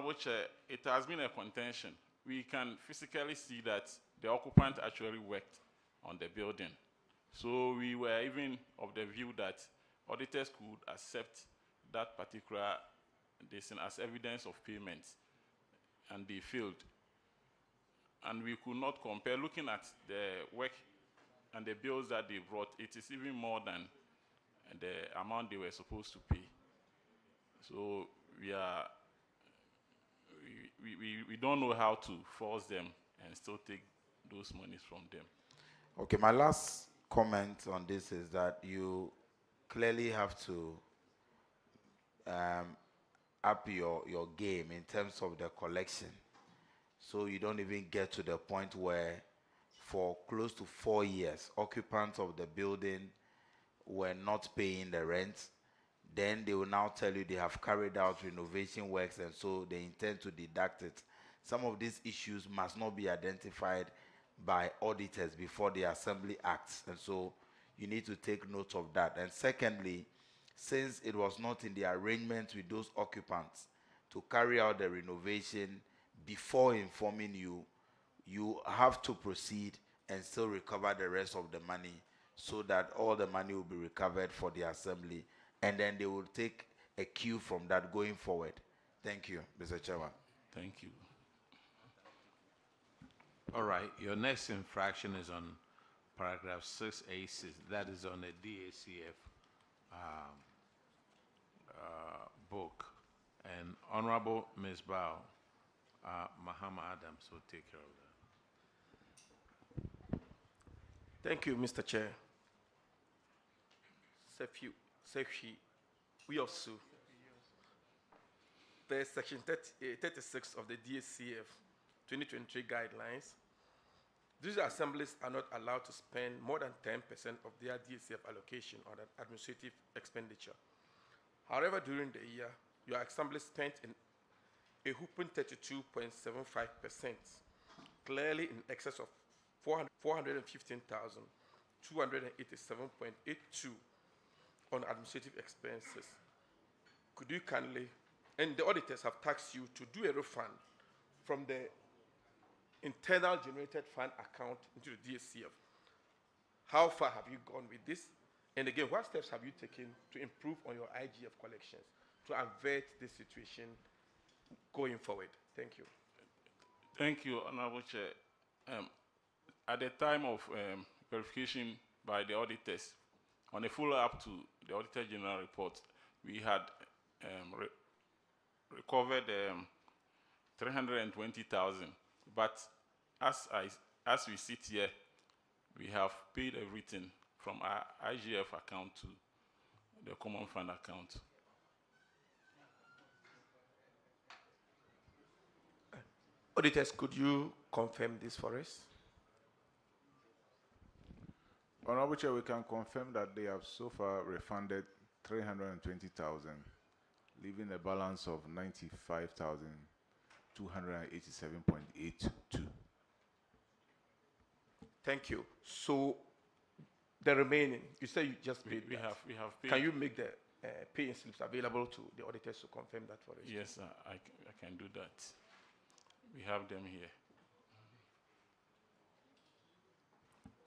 Which it has been a contention. We can physically see that the occupant actually worked on the building. So we were even of the view that auditors could accept that particular this as evidence of payment, and they failed. And we could not compare. Looking at the work and the bills that they brought, it is even more than the amount they were supposed to pay. So we don't know how to force them and still take those monies from them. Okay, my last comment on this is that you clearly have to up your game in terms of the collection. So you don't even get to the point where for close to 4 years, occupants of the building were not paying the rent. Then they will now tell you they have carried out renovation works and so they intend to deduct it. Some of these issues must not be identified by auditors before the assembly acts, and so you need to take note of that. And secondly, since it was not in the arrangement with those occupants to carry out the renovation before informing you, you have to proceed and still recover the rest of the money so that all the money will be recovered for the assembly, and then they will take a cue from that going forward. Thank you, Mr. Chairman. Thank you. All right, your next infraction is on paragraph 6A6. That is on the DACF book. And Honorable Ms. Bao, Mahama Adams will take care of that. Thank you, Mr. Chair. Sefi, we also. There's section 36 of the DACF 2023 guidelines. These assemblies are not allowed to spend more than 10% of their DACF allocation on an administrative expenditure. However, during the year, your assembly spent in a whopping 32.75%, clearly in excess of 415,287.82 on administrative expenses. Could you kindly, and the auditors have tasked you to do a refund from the internal generated fund account into the DACF. How far have you gone with this? And again, what steps have you taken to improve on your IGF collections to avert this situation going forward? Thank you. Thank you, Honorable Chair. At the time of verification by the auditors, on a follow-up to the Auditor General report, we had recovered 320,000. But as we sit here, we have paid everything from our IGF account to the common fund account. Auditors, could you confirm this for us? Honorable Chair, we can confirm that they have so far refunded 320,000, leaving a balance of 95,287.82. Thank you. So the remaining, you say you just paid. We have paid. Can you make the paying slips available to the auditors to confirm that for us? Yes, I can do that. We have them here.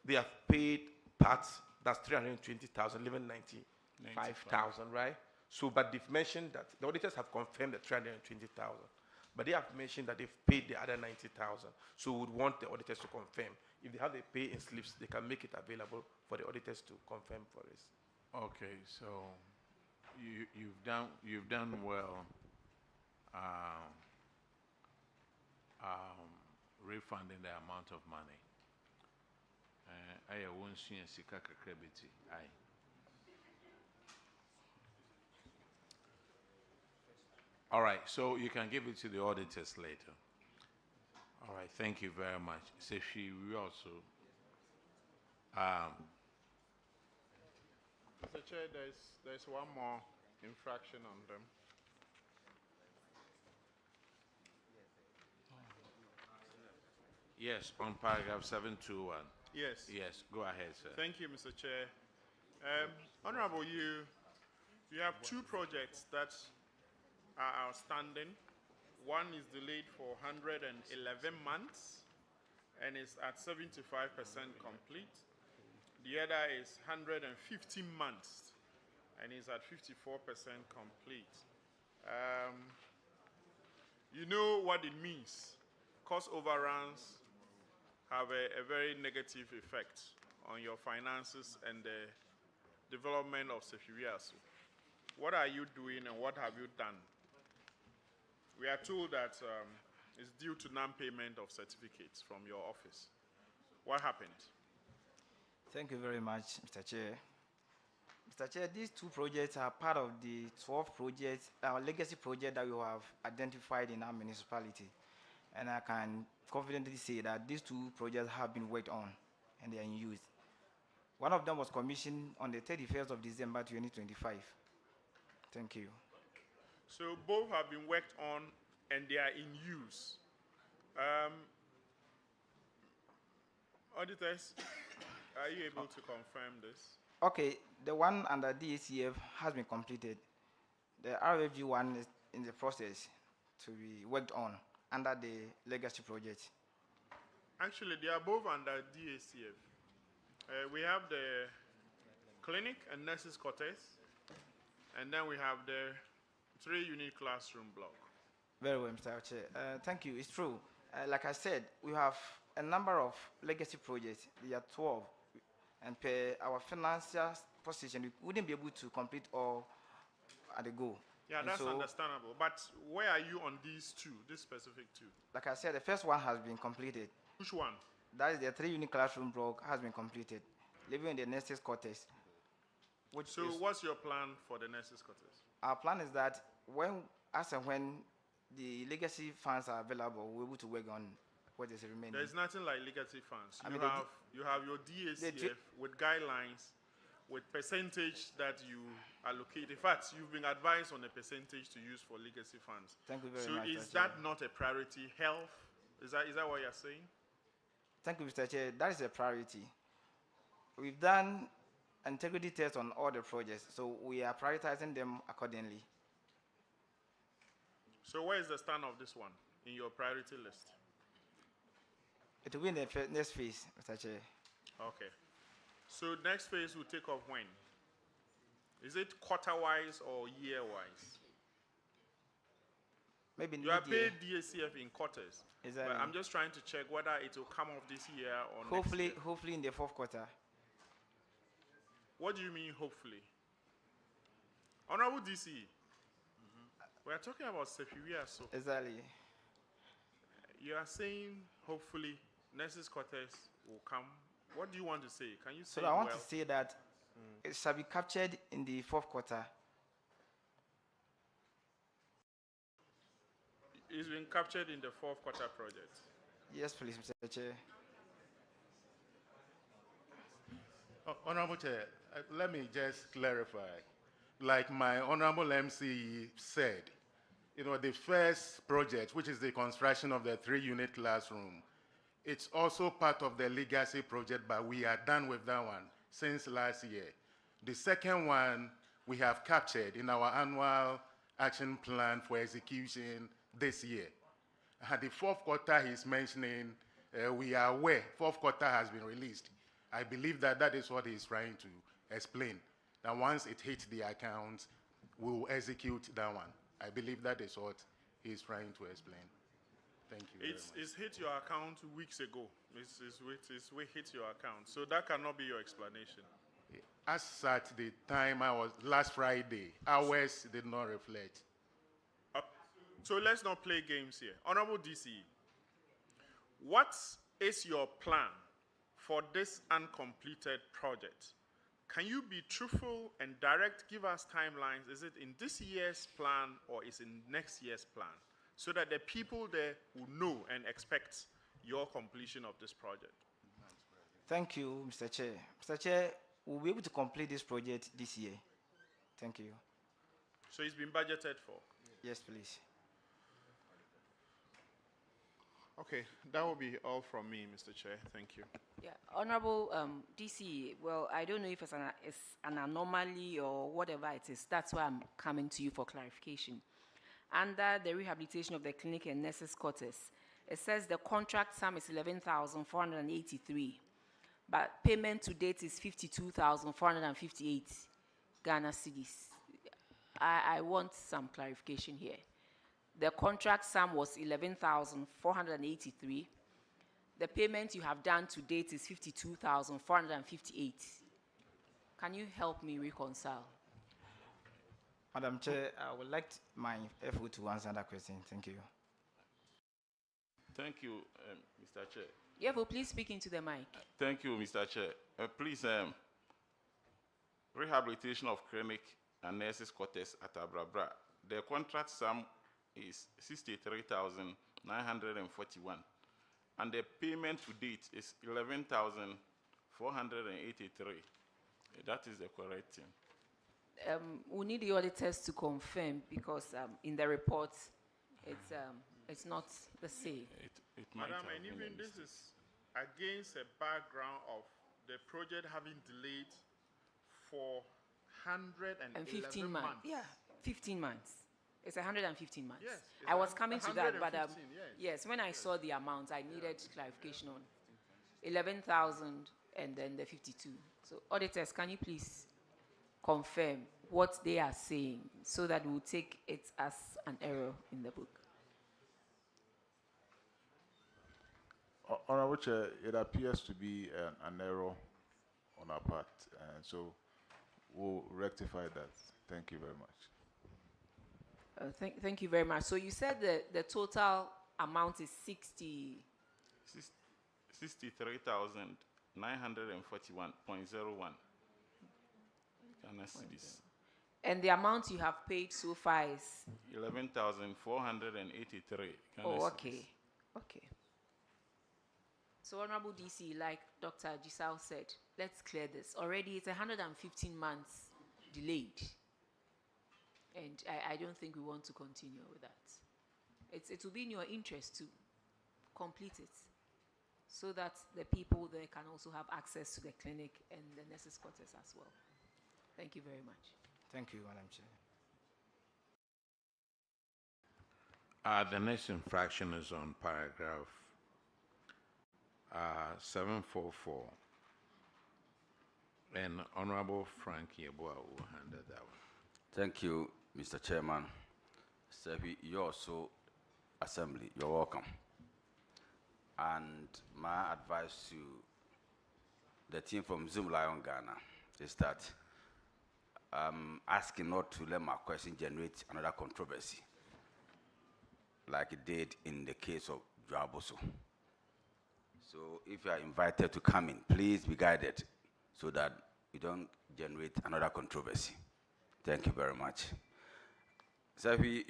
They have paid parts, that's 320,000, leaving 95,000, right? So, but they've mentioned that the auditors have confirmed the 320,000, but they have mentioned that they've paid the other 90,000. So we would want the auditors to confirm. If they have the pay-in slips, they can make it available for the auditors to confirm for us. Okay, so you've done well refunding the amount of money. I won't see a sika kakrebiti. All right, so you can give it to the auditors later. All right, thank you very much. Sefi, we also. Mr. Chair, there's one more infraction on them. Yes, on paragraph 721. Yes. Yes, go ahead, sir. Thank you, Mr. Chair. Honorable, you have two projects that are outstanding One is delayed for 111 months and is at 75% complete. The other is 150 months and is at 54% complete. You know what it means. Cost overruns have a very negative effect on your finances and the development of Sefiwiaso. What are you doing and what have you done? We are told that it's due to non-payment of certificates from your office. What happened? Thank you very much, Mr. Chair. Mr. Chair, these two projects are part of the 12 projects, our legacy project that we have identified in our municipality. And I can confidently say that these two projects have been worked on and they are in use. One of them was commissioned on the 31st of December 2025. Thank you. So both have been worked on and they are in use. Auditors, are you able to confirm this? Okay, the one under DACF has been completed. The RFG one is in the process to be worked on under the legacy project. Actually, they are both under DACF. We have the clinic and nurses quarters, and then we have the 3-unit classroom block. Very well, Mr. Chair. Thank you. It's true. Like I said, we have a number of legacy projects. There are 12. And per our financial position, we wouldn't be able to complete all at a go. Yeah, And that's so, understandable. But where are you on these two, this specific two? like I said, the first one has been completed. Which one? That is the 3-unit classroom block has been completed, living in the nurses' quarters. So what's your plan for the nurses' quarters? Our plan is that as and when the legacy funds are available, we're able to work on what is remaining. There's nothing like legacy funds. I You mean, you have your DACF with guidelines, with percentage that you allocate. In fact, you've been advised on a percentage to use for legacy funds. Thank you very so much. is Mr. that Chair. not a priority? Health? Is that what you're saying? Thank you, Mr. Chair. That is a priority. We've done integrity tests on all the projects, so we are prioritizing them accordingly. So where is the stand of this one in your priority list? It will be in the next phase, Mr. Chair. Okay. So next phase will take off when? Is it quarter-wise or year-wise? Maybe You are mid-year. paid DACF in quarters. Exactly. But I'm just trying to check whether it will come off this year or Hopefully, next year. hopefully in the fourth quarter. What do you mean, hopefully? Honorable DC, we are talking about Sefiwiaso. Exactly. You are saying, hopefully, nurses' quarters will come. What do you want to say? Can you say So I want well? to say that it shall be captured in the fourth quarter. It's been captured in the fourth quarter project. Yes, please, Mr. Chair. Honorable Chair, let me just clarify. Like my Honorable MC said, the first project, which is the construction of the 3-unit classroom, it's also part of the legacy project, but we are done with that one since last year. The second one we have captured in our annual action plan for execution this year. The fourth quarter he's mentioning, we are aware, fourth quarter has been released. I believe that that is what he's trying to explain. That once it hits the account, we will execute that one. I believe that is what he's trying to explain. Thank you very much. It's hit your account weeks ago. It's hit your account. So that cannot be your explanation. As at the time I was, last Friday, hours did not reflect. So let's not play games here. Honorable DC, what is your plan for this uncompleted project? Can you be truthful and direct, give us timelines? Is it in this year's plan or is it in next year's plan? So that the people there will know and expect your completion of this project. Thank you, Mr. Chair. Mr. Chair, we'll be able to complete this project this year. Thank you. So it's been budgeted for? Yes, please. Okay, that will be all from me, Mr. Chair. Thank you. Yeah, Honorable DC, well, I don't know if it's an anomaly or whatever it is. That's why I'm coming to you for clarification. under the rehabilitation of the clinic and nurses' quarters, it says the contract sum is 11,483, but payment to date is 52,458 Ghana cedis. I want some clarification here. The contract sum was 11,483. The payment you have done to date is 52,458. Can you help me reconcile? Madam Chair, I would like my FO to answer that question. Thank you. Thank you, Mr. Chair. Yevo, please speak into the mic. Thank you, Mr. Chair. Please, rehabilitation of clinic and nurses' quarters at Abrabra. The contract sum is 63,941, and the payment to date is 11,483. That is the correct thing. We need the auditors to confirm because in the report, it's not the same. It might Madam, have and been a even this mistake. is against a background of the project having delayed for 15 111 months. Yeah, 15 months. It's 115 months. Yes, it's I was coming to that, but 115, yes, when I saw the amount, I needed clarification on 11,000 and then the 52. So, auditors, can you please confirm what they are saying so that we'll take it as an error in the book? Honorable Chair, it appears to be an error on our part, and so we'll rectify that. Thank you very much. Thank you very much. So you said the total amount is 63,941.01 Ghana cedis. and the amount you have paid so far is 11,483 Ghana oh, cedis. okay. Okay. So, Honorable DC, like Dr. Giselle said, let's clear this. Already it's 115 months delayed. And I don't think we want to continue with that. It will be in your interest to complete it so that the people there can also have access to the clinic and the nurses' quarters as well. Thank you very much. Thank you, Madam Chair. The next infraction is on paragraph 744. And Honorable Frank Yeboah will handle that one. Thank you, Mr. Chairman. Sebi, you also, Assembly, you're welcome. And my advice to the team from Zoom Lion Ghana is that I'm asking not to let my question generate another controversy like it did in the case of Joaboso. So if you are invited to come in, please be guided so that you don't generate another controversy. Thank you very much. Sebi,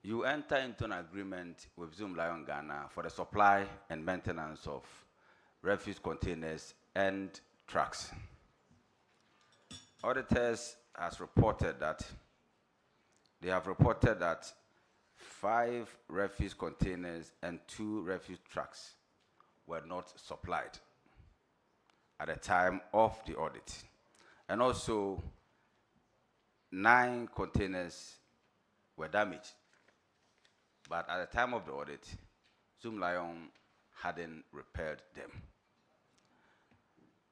you enter into an agreement with Zoom Lion Ghana for the supply and maintenance of refuse containers and trucks. Auditors have reported that 5 refuse containers and 2 refuse trucks were not supplied at the time of the audit. And also, 9 containers were damaged. But at the time of the audit, Zoom Lion hadn't repaired them.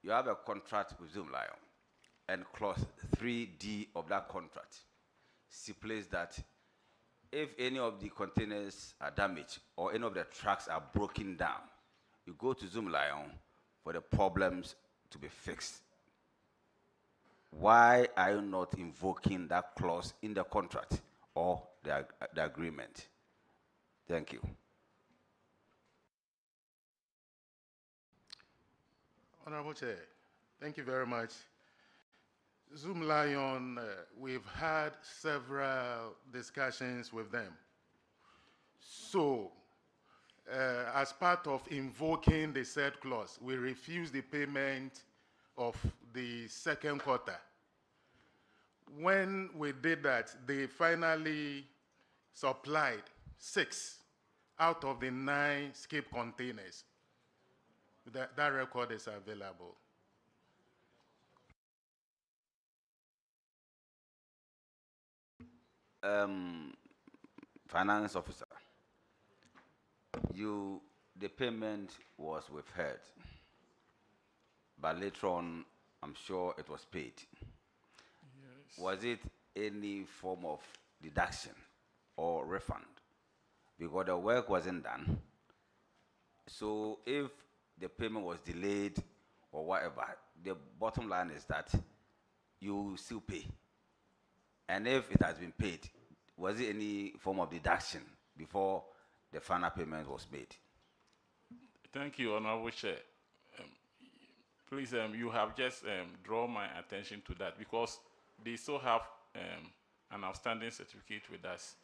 You have a contract with Zoom Lion, and clause 3D of that contract stipulates that if any of the containers are damaged or any of the trucks are broken down, you go to Zoom Lion for the problems to be fixed. Why are you not invoking that clause in the contract or the agreement? Thank you. Honorable Chair, thank you very much. Zoom Lion, we've had several discussions with them. So, as part of invoking the said clause, we refused the payment of the second quarter. When we did that, they finally supplied 6 out of the 9 skip containers. That record is available. Finance officer, the payment was withheld, but later on, I'm sure it was paid. Yes. Was it any form of deduction or refund? Because the work wasn't done. So if the payment was delayed or whatever, the bottom line is that you still pay. And if it has been paid, was it any form of deduction before the final payment was made? Thank you, Honorable Chair. Please, you have just drawn my attention to that because they still have an outstanding certificate with us.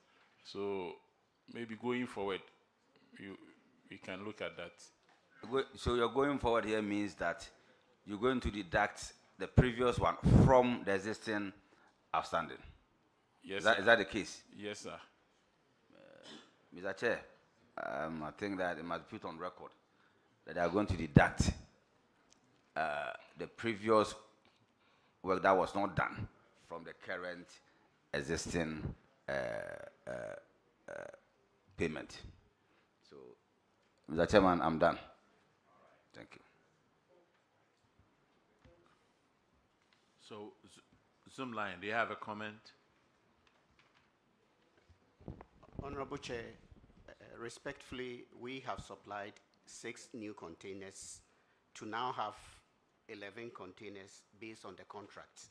So maybe going forward, we can look at that. So you're going forward here means that you're going to deduct the previous one from the existing outstanding. Yes, Is that the case? Yes, sir. Mr. Chair, I think that it must be put on record that they are going to deduct the previous work that was not done from the current existing payment. So, Mr. Chairman, I'm done. Thank you. So, Zoomline, do you have a comment? Honorable Chair, respectfully, we have supplied 6 new containers to now have 11 containers based on the contract.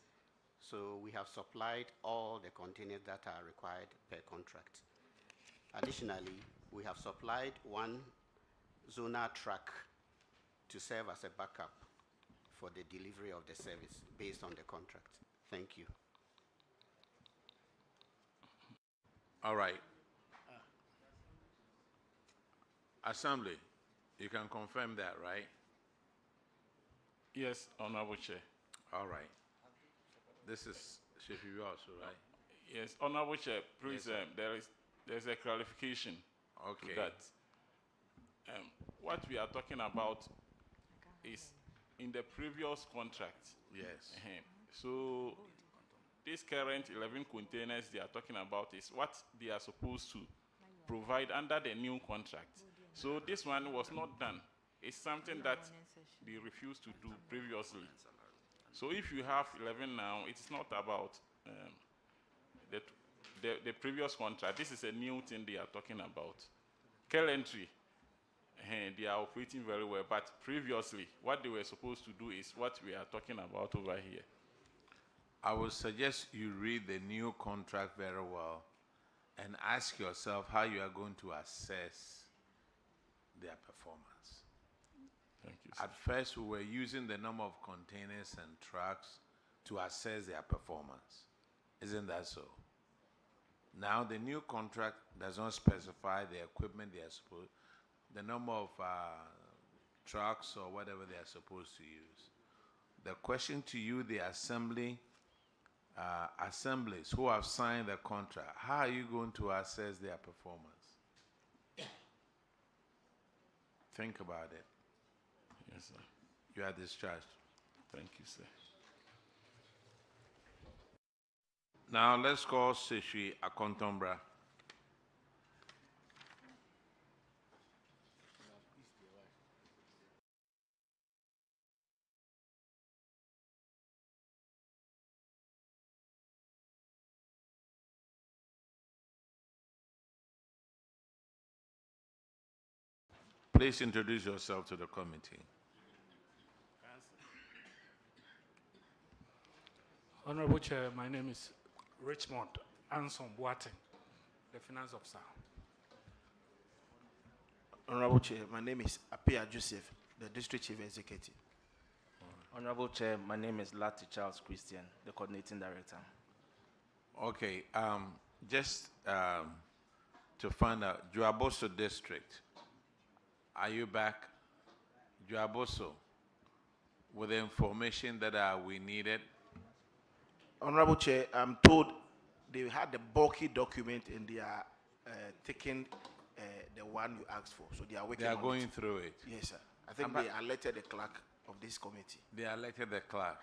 So we have supplied all the containers that are required per contract. Additionally, we have supplied 1 zonal truck to serve as a backup for the delivery of the service based on the contract. Thank you. All right. Assembly, you can confirm that, right? Yes, Honorable Chair. All right. This is Shefi also, right? Yes, Honorable Chair, please, Yes, there's a clarification Okay. to that. What we are talking about is in the previous contract. Yes. So these current 11 containers they are talking about is what they are supposed to provide under the new contract. So this one was not done. It's something that they refused to do previously. So if you have 11 now, it's not about the previous contract. This is a new thing they are talking about. Currently, they are operating very well, but previously, what they were supposed to do is what we are talking about over here. I would suggest you read the new contract very well and ask yourself how you are going to assess their performance. Thank you, sir. At first, we were using the number of containers and trucks to assess their performance. Isn't that so? Now, the new contract does not specify the equipment they are supposed, the number of trucks or whatever they are supposed to use. The question to you, the assemblies who have signed the contract, how are you going to assess their performance? Think about it. Yes, sir. You are discharged. Thank you, sir. Now let's call Seshi Akontombra. Please introduce yourself to the committee. Honorable Chair, my name is Richmond Anson Boateng, the Finance Officer. Honorable Chair, my name is Apia Joseph, the District Chief Executive. Honorable Chair, my name is Lati Charles Christian, the Coordinating Director. Okay, just to find out, Juaboso District, are you back? Juaboso, with the information that we needed? Honorable Chair, I'm told they had the bulky document and they are taking the one you asked for. So they are working They are on going it. through it. Yes, sir. I think they elected the clerk of this committee. They elected the clerk.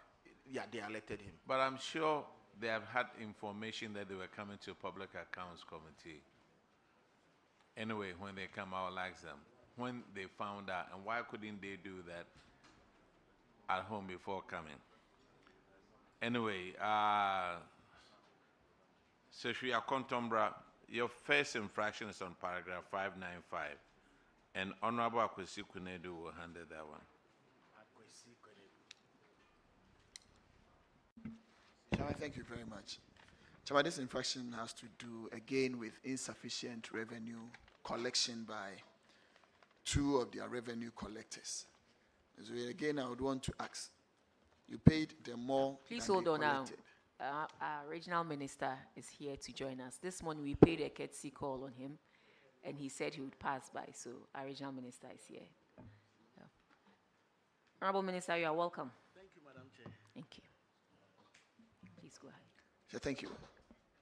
Yeah, they elected him. But I'm sure they have had information that they were coming to Public Accounts Committee. Anyway, when they come, I'll ask them when they found out, and why couldn't they do that at home before coming? Anyway, Secretary Akontombra, your first infraction is on paragraph 595, and Honorable Akwesi Kunedu will handle that one. Chairman, thank you very much. Chairman, this infraction has to do again with insufficient revenue collection by two of their revenue collectors. So again, I would want to ask, you paid them more. Please than hold they on now. collected. Our regional minister is here to join us. This morning we paid a courtesy call on him, and he said he would pass by. So our regional minister is here. Yeah. Honorable Minister, you are welcome. Thank you, Madam Chair. Thank you. Please go ahead. Chair, thank you.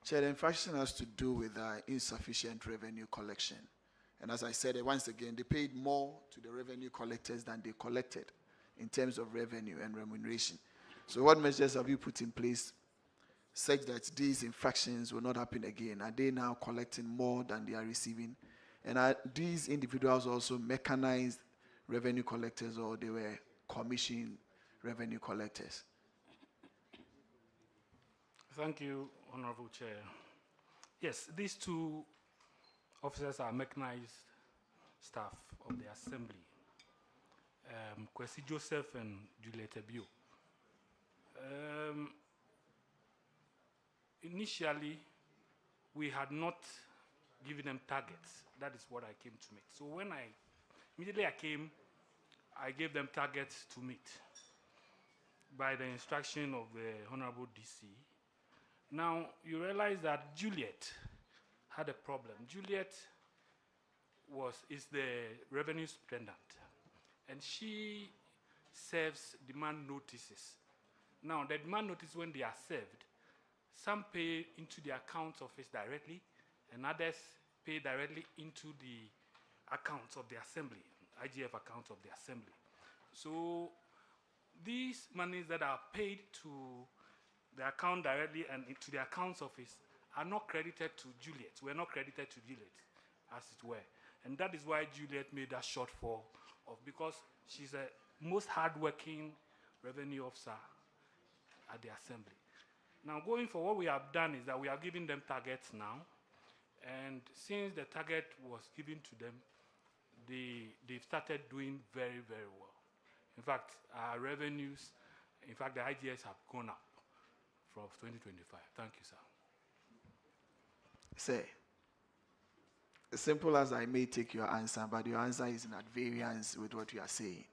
Chair, the infraction has to do with insufficient revenue collection. And as I said, once again, they paid more to the revenue collectors than they collected in terms of revenue and remuneration. So what measures have you put in place such that these infractions will not happen again? Are they now collecting more than they are receiving? And are these individuals also mechanized revenue collectors, or they were commissioned revenue collectors? Thank you, Honorable Chair. Yes, these two officers are mechanized staff of the Assembly, Kwesi Joseph and Juliet Ebio. Initially, we had not given them targets. That is what I came to make. So when immediately I came, I gave them targets to meet by the instruction of the Honorable DC. Now, you realize that Juliet had a problem. Juliet is the revenue superintendent, and she serves demand notices. Now, the demand notice, when they are served, some pay into the account office directly, and others pay directly into the accounts of the assembly, IGF accounts of the assembly. So these monies that are paid to the account directly and into the accounts office are not credited to Juliet. Were not credited to Juliet, as it were. And that is why Juliet made that shortfall because she's a most hardworking revenue officer at the assembly. Now, going for what we have done is that we are giving them targets now. And since the target was given to them, they've started doing very, very well. In fact, our revenues, in fact, the IGS have gone up from 2025. Thank you, sir. Say, as simple as I may take your answer, but your answer is at variance with what you are saying.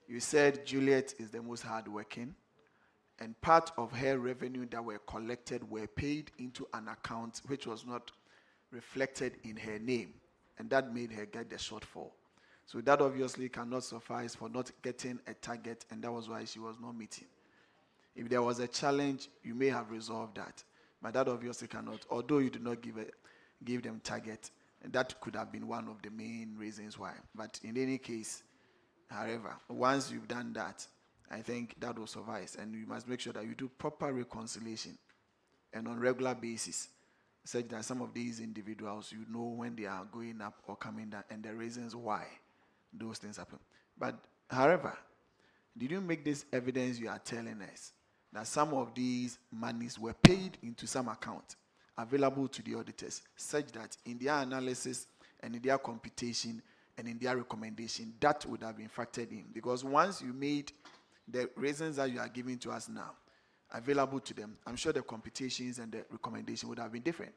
You said Juliet is the most hardworking, and part of her revenue that were collected were paid into an account which was not reflected in her name, and that made her get the shortfall. So that obviously cannot suffice for not getting a target, and that was why she was not meeting. If there was a challenge, you may have resolved that, but that obviously cannot, although you did not give them target, and that could have been one of the main reasons why. But in any case, however, once you've done that, I think that will suffice, and you must make sure that you do proper reconciliation and on regular basis, such that some of these individuals, you know when they are going up or coming down and the reasons why those things happen. But however, did you make this evidence you are telling us that some of these monies were paid into some account available to the auditors, such that in their analysis and in their computation and in their recommendation, that would have been factored in? Because once you made the reasons that you are giving to us now available to them, I'm sure the computations and the recommendation would have been different.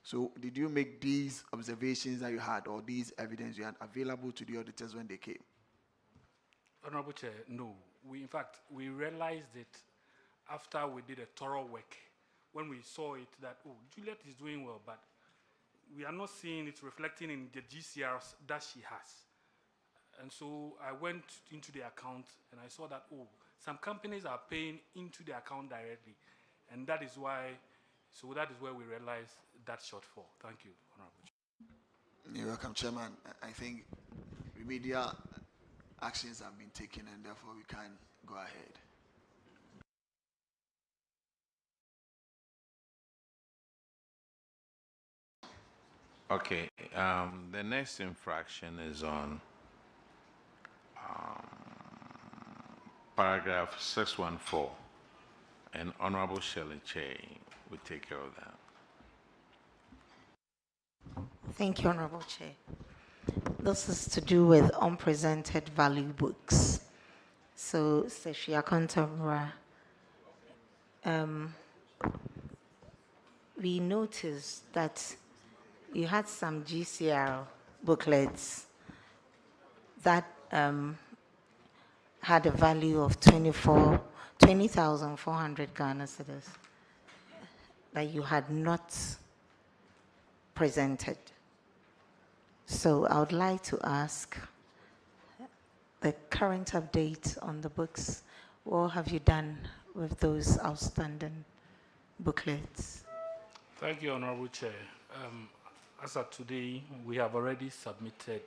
So did you make these observations that you had, or these evidence you had, available to the auditors when they came? Honorable Chair, no. In fact, we realized it after we did a thorough work, when we saw it that, oh, Juliet is doing well, but we are not seeing it reflecting in the GCRs that she has. And so I went into the account and I saw that, oh, some companies are paying into the account directly. And that is why, so that is where we realized that shortfall. Thank you, Honorable Chair. You're welcome, Chairman. I think remedial actions have been taken, and therefore we can go ahead. Okay, the next infraction is on paragraph 614, and Honorable Shirley Che will take care of that. Thank you, Honorable Chair. This is to do with unpresented value books. So, Seshia Kontamura, we noticed that you had some GCR booklets that had a value of 20,400 Ghana cedis that you had not presented. So I would like to ask the current update on the books. What have you done with those outstanding booklets? Thank you, Honorable Chair. As of today, we have already submitted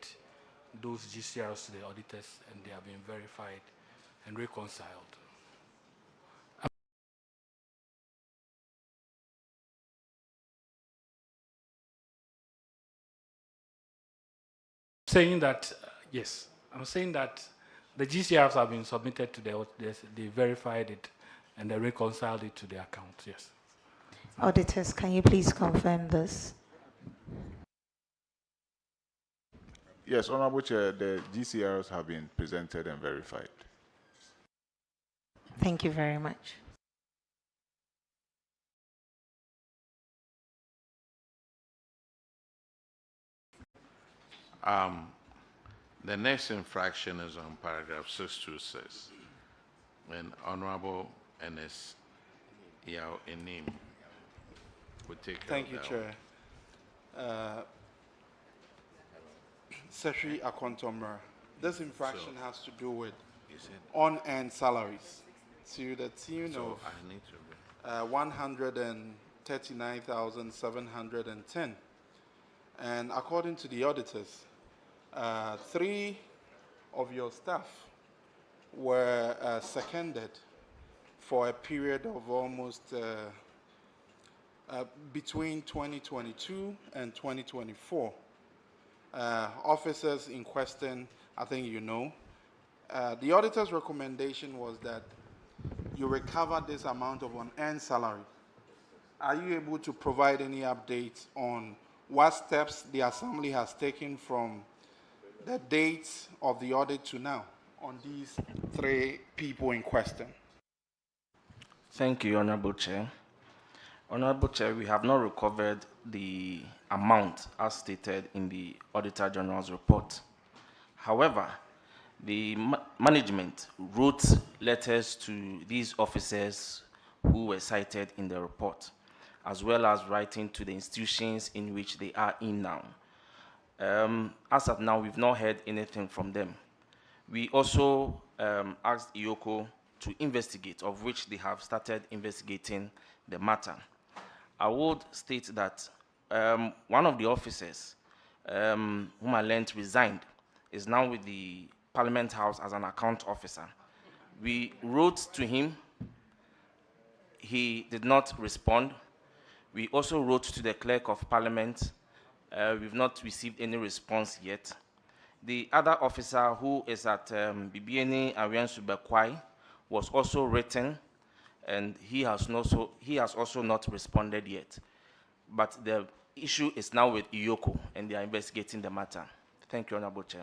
those GCRs to the auditors, and they have been verified and reconciled. Saying that, yes, I'm saying that the GCRs have been submitted to the auditors, they verified it, and they reconciled it to the account, yes. Auditors, can you please confirm this? Yes, Honorable Chair, the GCRs have been presented and verified. Thank you very much. The next infraction is on paragraph 626, and Honorable Ernest Yao Enim will take care Thank of you, that Chair. Secretary Akontomra, this infraction has to do with unearned salaries to the tune of I need to 139,710. And according to the auditors, 3 of your staff were seconded for a period of almost between 2022 and 2024. Officers in question, I think you know. The auditor's recommendation was that you recover this amount of unearned salary. Are you able to provide any updates on what steps the Assembly has taken from the date of the audit to now on these 3 people in question? Thank you, Honorable Chair. Honorable Chair, we have not recovered the amount as stated in the Auditor General's report. However, the management wrote letters to these officers who were cited in the report, as well as writing to the institutions in which they are in now. As of now, we've not heard anything from them. We also asked IOCO to investigate, of which they have started investigating the matter. I would state that one of the officers whom I learned resigned is now with the Parliament House as an account officer. We wrote to him. He did not respond. We also wrote to the Clerk of Parliament. We've not received any response yet. The other officer who is at Bibiani Ariansu Bekwai was also written, and he has also not responded yet. But the issue is now with IOCO, and they are investigating the matter. Thank you, Honorable Chair.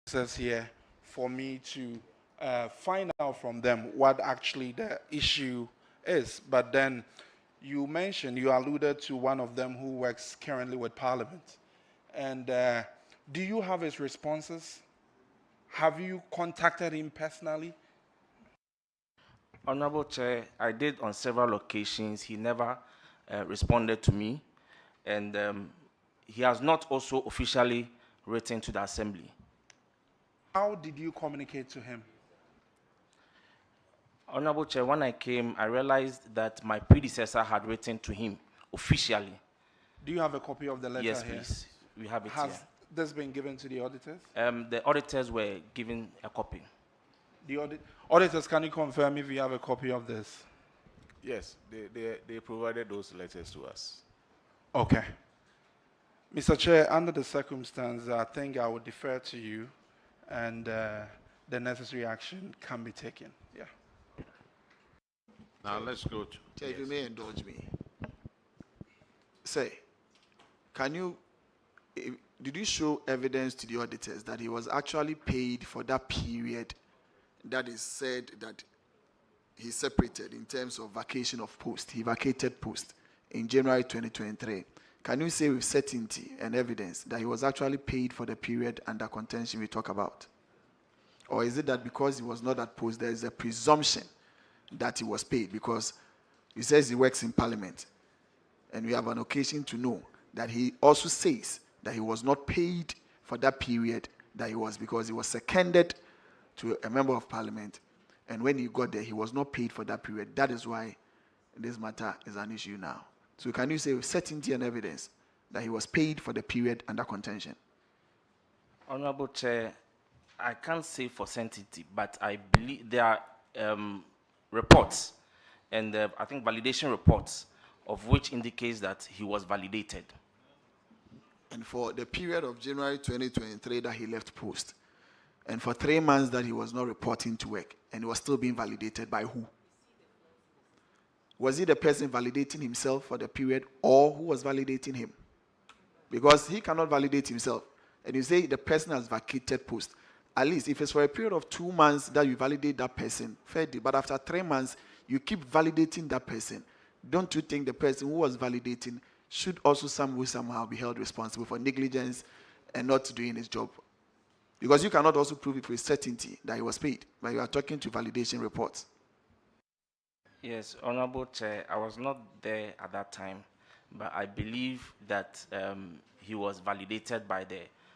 It says here for me to find out from them what actually the issue is. But then you alluded to one of them who works currently with Parliament. And do you have his responses? Have you contacted him personally? Honorable Chair, I did on several occasions. He never responded to me, and he has not also officially written to the Assembly. How did you communicate to him? Honorable Chair, when I came, I realized that my predecessor had written to him officially. Do you have a copy of the letter yes, here? Yes, please. We have it Has here. this been given to the auditors? The auditors were given a copy. The auditors, can you confirm if you have a copy of this? Yes, they provided those letters to us. Okay. Mr. Chair, under the circumstance, I think I would defer to you and the necessary action can be taken. Yeah. Now let's go to. Chair, if you may indulge me. Say, did you show evidence to the auditors that he was actually paid for that period that is said that he separated in terms of vacation of post? He vacated post in January 2023. Can you say with certainty and evidence that he was actually paid for the period under contention we talk about? Or is it that because he was not at post, there is a presumption that he was paid? Because he says he works in Parliament, and we have an occasion to know that he also says that he was not paid for that period that he was, because he was seconded to a member of Parliament, and when he got there, he was not paid for that period. That is why this matter is an issue now. So can you say with certainty and evidence that he was paid for the period under contention? Honorable Chair, I can't say for certainty, but I believe there are reports, and I think validation reports, of which indicates that he was validated. And for the period of January 2023 that he left post, and for 3 months that he was not reporting to work, and he was still being validated by who? Was he the person validating himself for the period, or who was validating him? Because he cannot validate himself. And you say the person has vacated post. At least if it's for a period of 2 months that you validate that person, fair deal. But after 3 months, you keep validating that person. Don't you think the person who was validating should also somehow be held responsible for negligence and not doing his job? Because you cannot also prove it with certainty that he was paid, but you are talking to validation reports. Yes, Honorable Chair, I was not there at that time, but I believe that he was validated by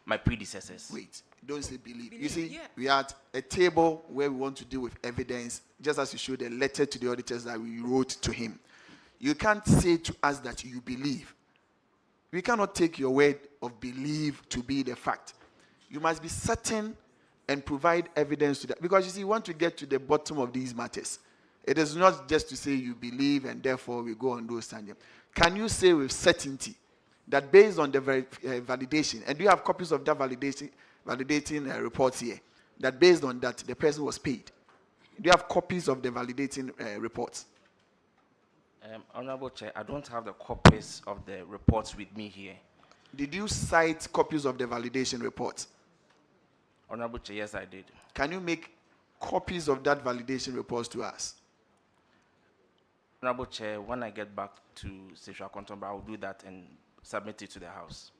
my predecessors. Wait, don't say believe. You see, we are at a table where we want to deal with evidence, just as you showed a letter to the auditors that we wrote to him. You can't say to us that you believe. We cannot take your word of belief to be the fact. You must be certain and provide evidence to that. Because you see, you want to get to the bottom of these matters. It is not just to say you believe and therefore we go on those standards. Can you say with certainty that based on the validation, and do you have copies of that validating reports here, that based on that the person was paid? Do you have copies of the validating reports? Honorable Chair, I don't have the copies of the reports with me here. Did you cite copies of the validation reports? Honorable Chair, yes, I did. Can you make copies of that validation reports to us? Honorable Chair, when I get back to Station Contemporary, I will do that and submit it to the House.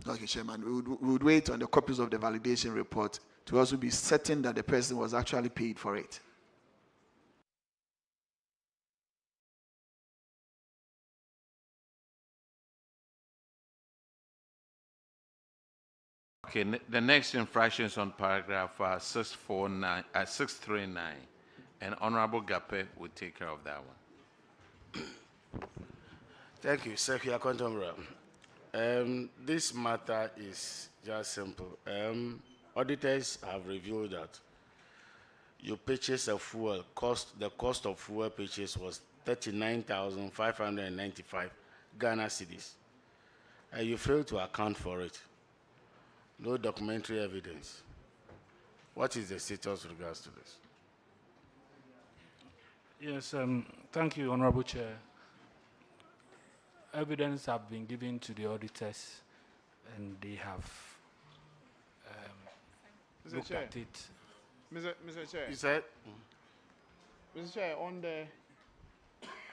Okay, Chairman. We would wait on the copies of the validation report to also be certain that the person was actually paid for it. Okay, the next infraction is on paragraph 639, and Honorable Gape will take care of that one. Thank you, Secretary Contemporary. This matter is just simple. Auditors have revealed that your purchase of fuel, the cost of fuel purchase was 39,595 Ghana cedis. And you failed to account for it. No documentary evidence. What is the status with regards to this? Yes, thank you, Honorable Chair. Evidence have been given to the auditors, and they have looked Chair. at it. Mr. Chair. You said? Mr. Chair,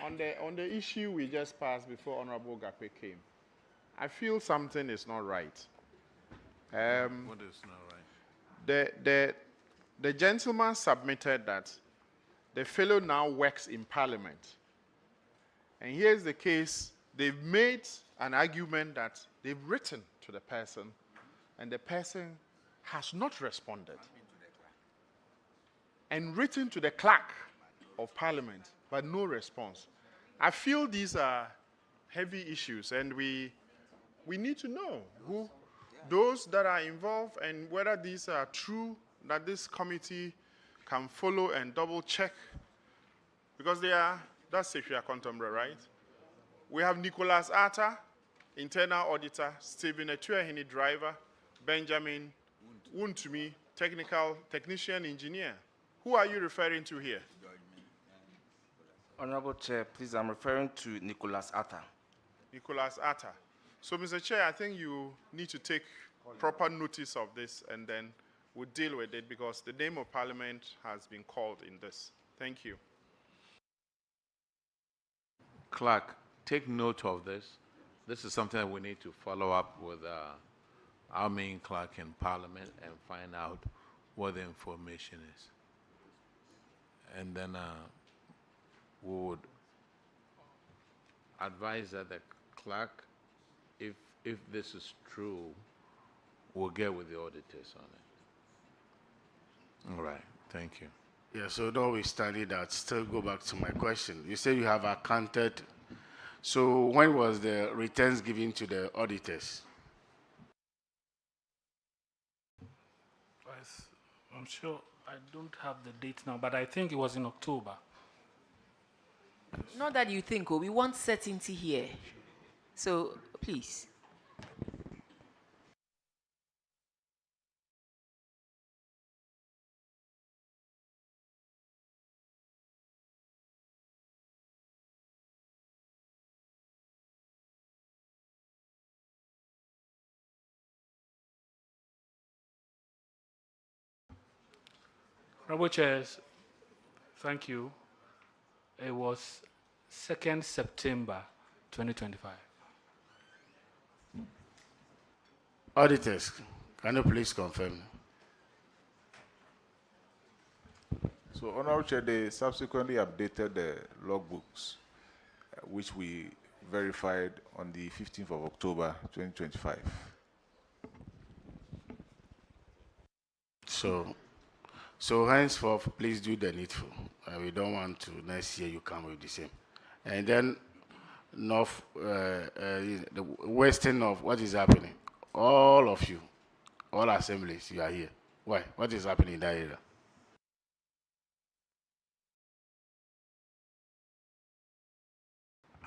on the issue we just passed before Honorable Gape came, I feel something is not right. What is not right? The gentleman submitted that the fellow now works in Parliament. And here's the case. They've made an argument that they've written to the person, and the person has not responded. And written to the clerk of Parliament, but no response. I feel these are heavy issues, and we need to know who those that are involved and whether these are true, that this committee can follow and double check Because that's Sefia Contemporary, right? We have Nicholas Atta, internal auditor, Stephen Etuahini, driver, Benjamin Wuntumi, technician engineer. Who are you referring to here? Honorable Chair, please, I'm referring to Nicholas Atta. Nicholas Atta. So, Mr. Chair, I think you need to take proper notice of this and then we'll deal with it because the name of Parliament has been called in this. Thank you. Clerk, take note of this. This is something that we need to follow up with our main clerk in Parliament and find out what the information is. And then we would advise that the clerk, if this is true, will get with the auditors on it. All right, thank you. Yeah, so notwithstanding that, still go back to my question. You say you have accounted. So when was the returns given to the auditors? I'm sure I don't have the date now, but I think it was in October. Not that you think, we want certainty here. So, please. Honorable Chairs, thank you. It was 2nd September 2025. Auditors, can you please confirm? So, Honorable Chair, they subsequently updated the logbooks, which we verified on the 15th of October 2025. So henceforth, please do the needful. We don't want to next year you come with the same. And then north, the western of what is happening? All of you, all assemblies, you are here. Why? What is happening in that area?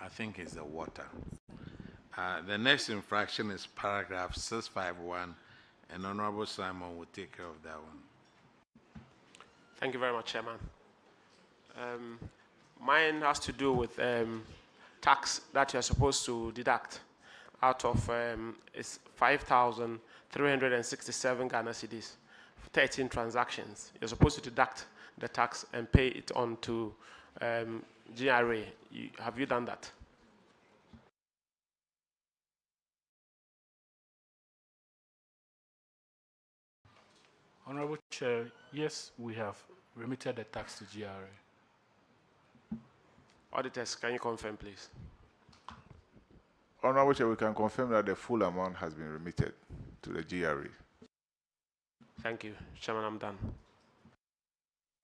I think it's the water. The next infraction is paragraph 651, and Honorable Simon will take care of that one. Thank you very much, Chairman. Mine has to do with tax that you're supposed to deduct out of it's 5,367 Ghana cedis, 13 transactions. You're supposed to deduct the tax and pay it on to GRA. Have you done that? Honorable Chair, yes, we have remitted the tax to GRA. Auditors, can you confirm, please? Honorable Chair, we can confirm that the full amount has been remitted to the GRA. Thank you. Chairman, I'm done.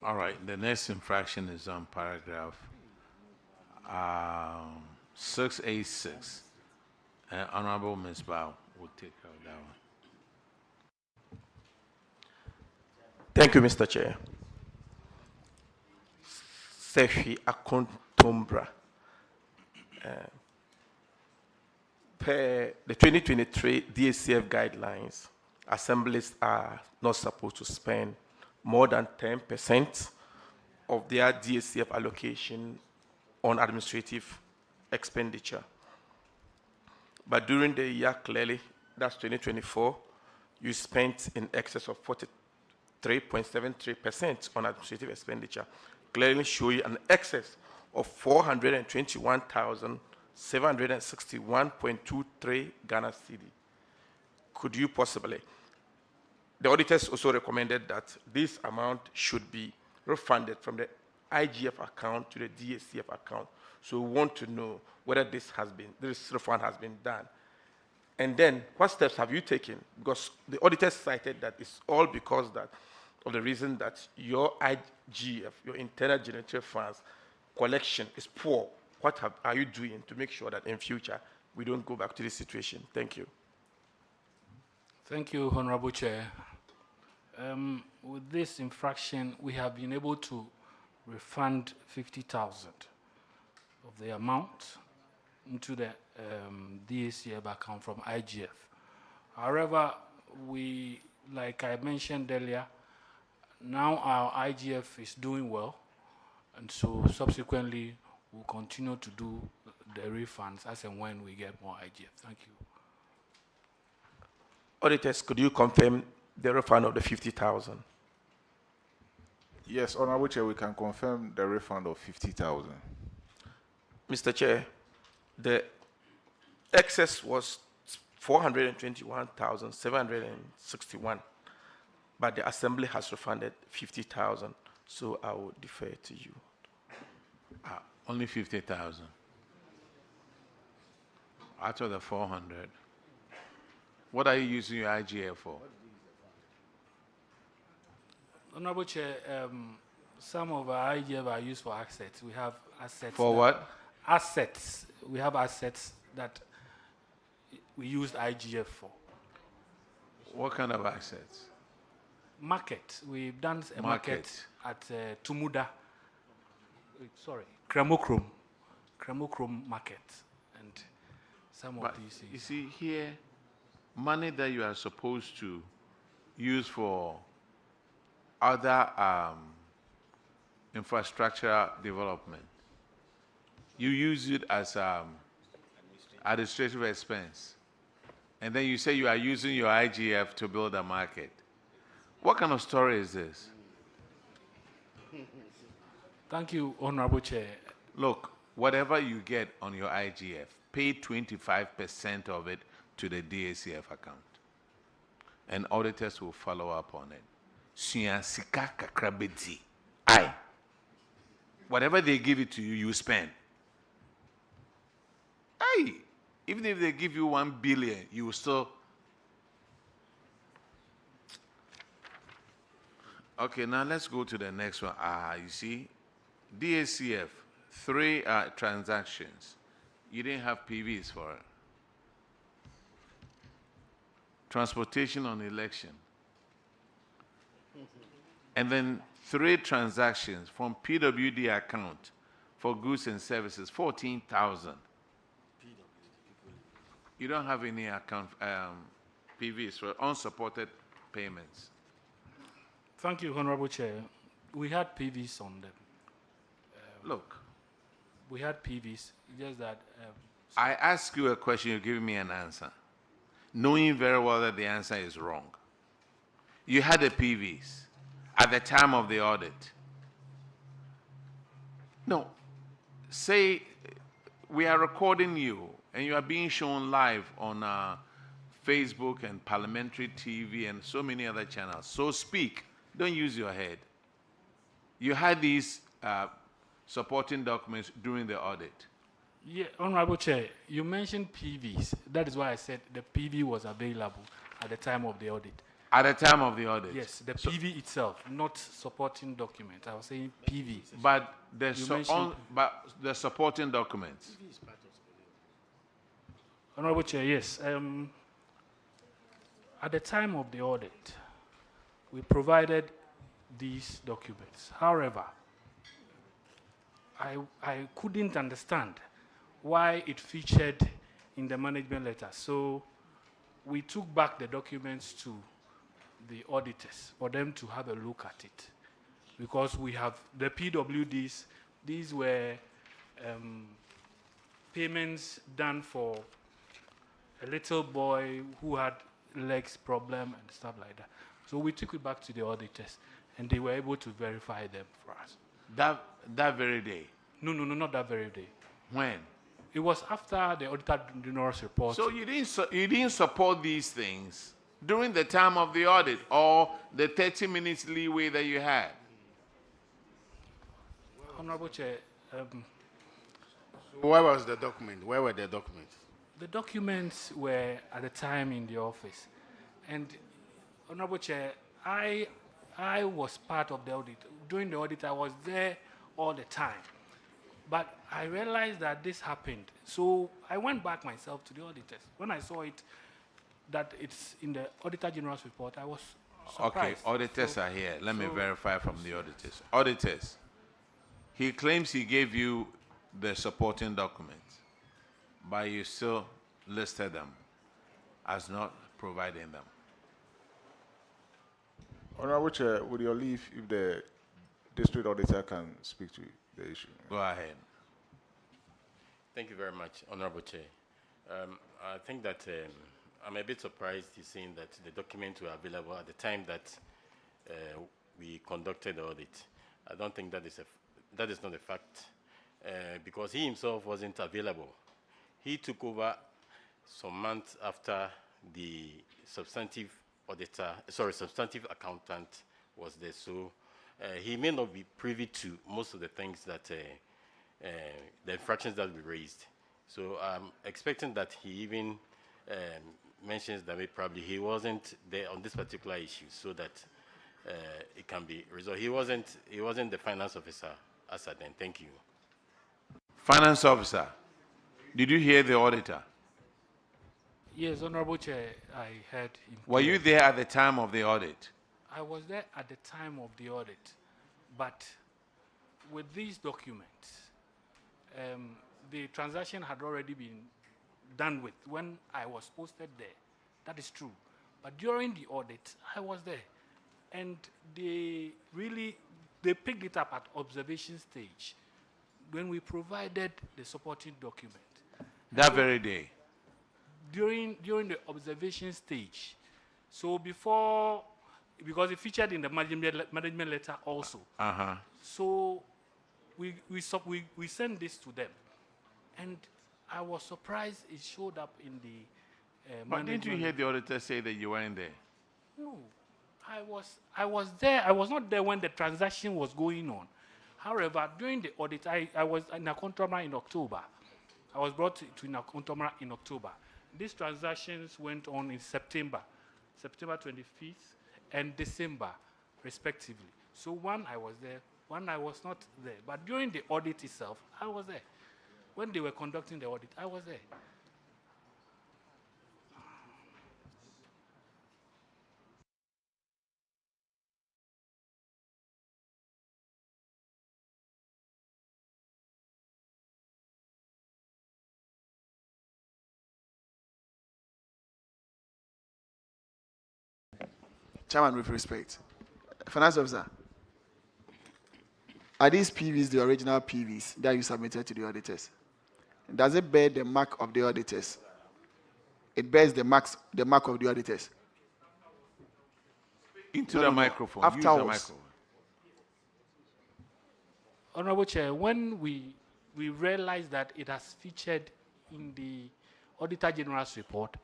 All right, the next infraction is on paragraph 686. Honorable Ms. Bao will take care of that one. Thank you, Mr. Chair. Sefi Akontombra. Per the 2023 DACF guidelines, assemblies are not supposed to spend more than 10% of their DACF allocation on administrative expenditure. But during the year, clearly, that's 2024, you spent in excess of 43.73% on administrative expenditure, clearly showing an excess of 421,761.23 Ghana cedi. Could you possibly? The auditors also recommended that this amount should be refunded from the IGF account to the DACF account. So we want to know whether this refund has been done. And then, what steps have you taken? Because the auditors cited that it's all because of the reason that your IGF, your internal generated funds collection is poor. What are you doing to make sure that in future we don't go back to this situation? Thank you. Thank you, Honorable Chair. With this infraction, we have been able to refund 50,000 of the amount into the DACF account from IGF. However, we, like I mentioned earlier, now our IGF is doing well, and so subsequently we'll continue to do the refunds as and when we get more IGF. Thank you. Auditors, could you confirm the refund of the 50,000? Yes, Honorable Chair, we can confirm the refund of 50,000. Mr. Chair, the excess was 421,761, but the Assembly has refunded 50,000, so I will defer to you. Only 50,000 out of the 400. What are you using your IGF for? Honorable Chair, some of our IGF are used for assets. We have assets. For what? Assets. We have assets that we used IGF for. What kind of assets? Market. We've done a market at Tumuda. Sorry, Kremokrom market, and some of these things. You see here, money that you are supposed to use for other infrastructure development, you use it as administrative expense, and then you say you are using your IGF to build a market. What kind of story is this? Thank you, Honorable Chair. Look, whatever you get on your IGF, pay 25% of it to the DACF account, and auditors will follow up on it. Sika kakrabeti. Aye. Whatever they give it to you, you spend. Aye. Even if they give you 1 billion, you will still. Okay, now let's go to the next one. You see, DACF, 3 transactions. You didn't have PVs for it. Transportation on election. And then 3 transactions from PWD account for goods and services, 14,000. You don't have any account PVs for unsupported payments. Thank you, Honorable Chair. We had PVs on them. Look. We had PVs, just that... I ask you a question, you give me an answer, knowing very well that the answer is wrong. You had the PVs at the time of the audit. No. Say we are recording you and you are being shown live on Facebook and parliamentary TV and so many other channels. So speak. Don't use your head. You had these supporting documents during the audit. Yeah, Honorable Chair, you mentioned PVs. That is why I said the PV was available at the time of the audit. At the time of the audit? Yes, the PV itself, not supporting document. I was saying PV. But the supporting documents. Honorable Chair, yes. At the time of the audit, we provided these documents. However, I couldn't understand why it featured in the management letter. So we took back the documents to the auditors for them to have a look at it. Because we have the PWDs, these were payments done for a little boy who had legs problem and stuff like that. So we took it back to the auditors, and they were able to verify them for us. That very day? No, not that very day. When? It was after the Auditor General's report. So you didn't support these things during the time of the audit or the 30 minutes leeway that you had? Honorable Chair. Where was the document? Where were the documents? The documents were at the time in the office. And Honorable Chair, I was part of the audit. During the audit, I was there all the time. But I realized that this happened. So I went back myself to the auditors. When I saw it, that it's in the Auditor General's report, I was surprised. Okay, auditors are here. Let me verify from the auditors. Auditors, He claims he gave you the supporting documents, but you still listed them as not providing them. Honorable Chair, with your leave, if the district auditor can speak to the issue. Go ahead. Thank you very much, Honorable Chair. I think that I'm a bit surprised in seeing that the documents were available at the time that we conducted the audit. I don't think that is not a fact, because he himself wasn't available. He took over some months after the substantive accountant was there. So he may not be privy to most of the things that the infractions that we raised. So I'm expecting that he even mentions that probably he wasn't there on this particular issue, so that it can be resolved. He wasn't the finance officer as at then. Thank you. Finance officer, did you hear the auditor? Yes, Honorable Chair, I heard him. Were you there at the time of the audit? I was there at the time of the audit, but with these documents, the transaction had already been done with when I was posted there. That is true. But during the audit, I was there. And they picked it up at observation stage when we provided the supporting document. That very day? During the observation stage. So before, because it featured in the management letter also. Uh-huh. So we sent this to them. And I was surprised it showed up in the But didn't you hear the auditor say that you weren't there? No. I was there. I was not there when the transaction was going on. However, during the audit, I was in Akontomra in October. I was brought to Akontomra in October. These transactions went on in September 25th and December, respectively. So one I was there, one I was not there. But during the audit itself, I was there. When they were conducting the audit, I was there. Chairman, with respect. Finance officer, are these PVs the original PVs that you submitted to the auditors? Does it bear the mark of the auditors? It bears the mark of the auditors. Into the microphone. Afterwards. Use the microphone. Honorable Chair, when we realized that it has featured in the Auditor General's report,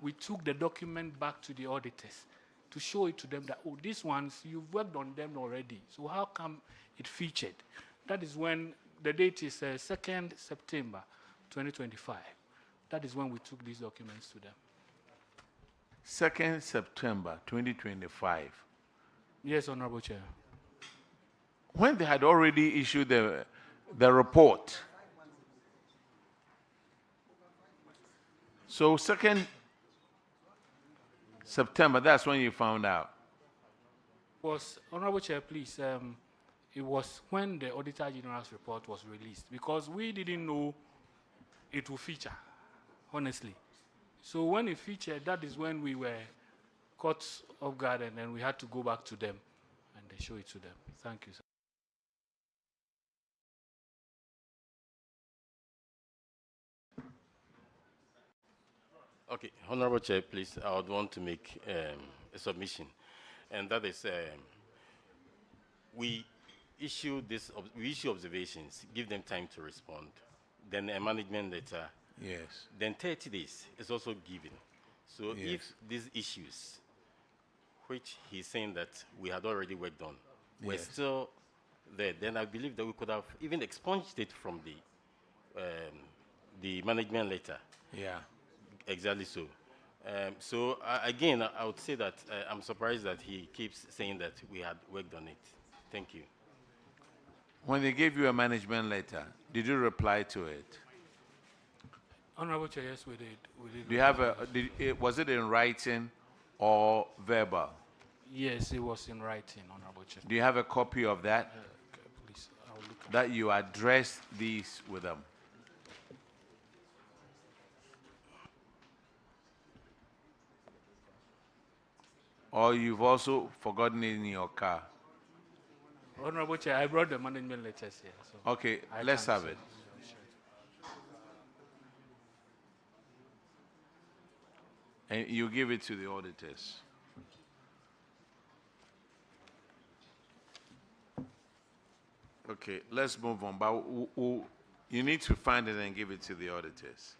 we took the document back to the auditors to show it to them that, oh, these ones, you've worked on them already, so how come it featured? That is when, the date is 2nd September 2025. That is when we took these documents to them. 2nd September 2025. Yes, Honorable Chair. When they had already issued the report. So 2nd September, that's when you found out. Honorable Chair, please, it was when the Auditor General's report was released, because we didn't know it would feature, honestly. So when it featured, that is when we were caught off guard, and then we had to go back to them and they show it to them. Thank you, sir. Okay, Honorable Chair, please, I would want to make a submission, and that is we issue observations, give them time to respond, then a management letter. Yes. Then 30 days is also given. So Yes. if these issues, which he's saying that we had already worked on, were Yes. still there, then I believe that we could have even expunged it from the management letter. Yeah. Exactly so. Again, I would say that I'm surprised that he keeps saying that we had worked on it. Thank you. When they gave you a management letter, did you reply to it? Honorable Chair, yes, we did. Do you have was it in writing or verbal? Yes, it was in writing, Honorable Chair. Do you have a copy of that? Please, I'll look that you address these with them? Or you've also forgotten it in your car? Honorable Chair, I brought the management letters here. So Okay, I let's can have say. it. And you give it to the auditors. Okay, let's move on. But you need to find it and give it to the auditors.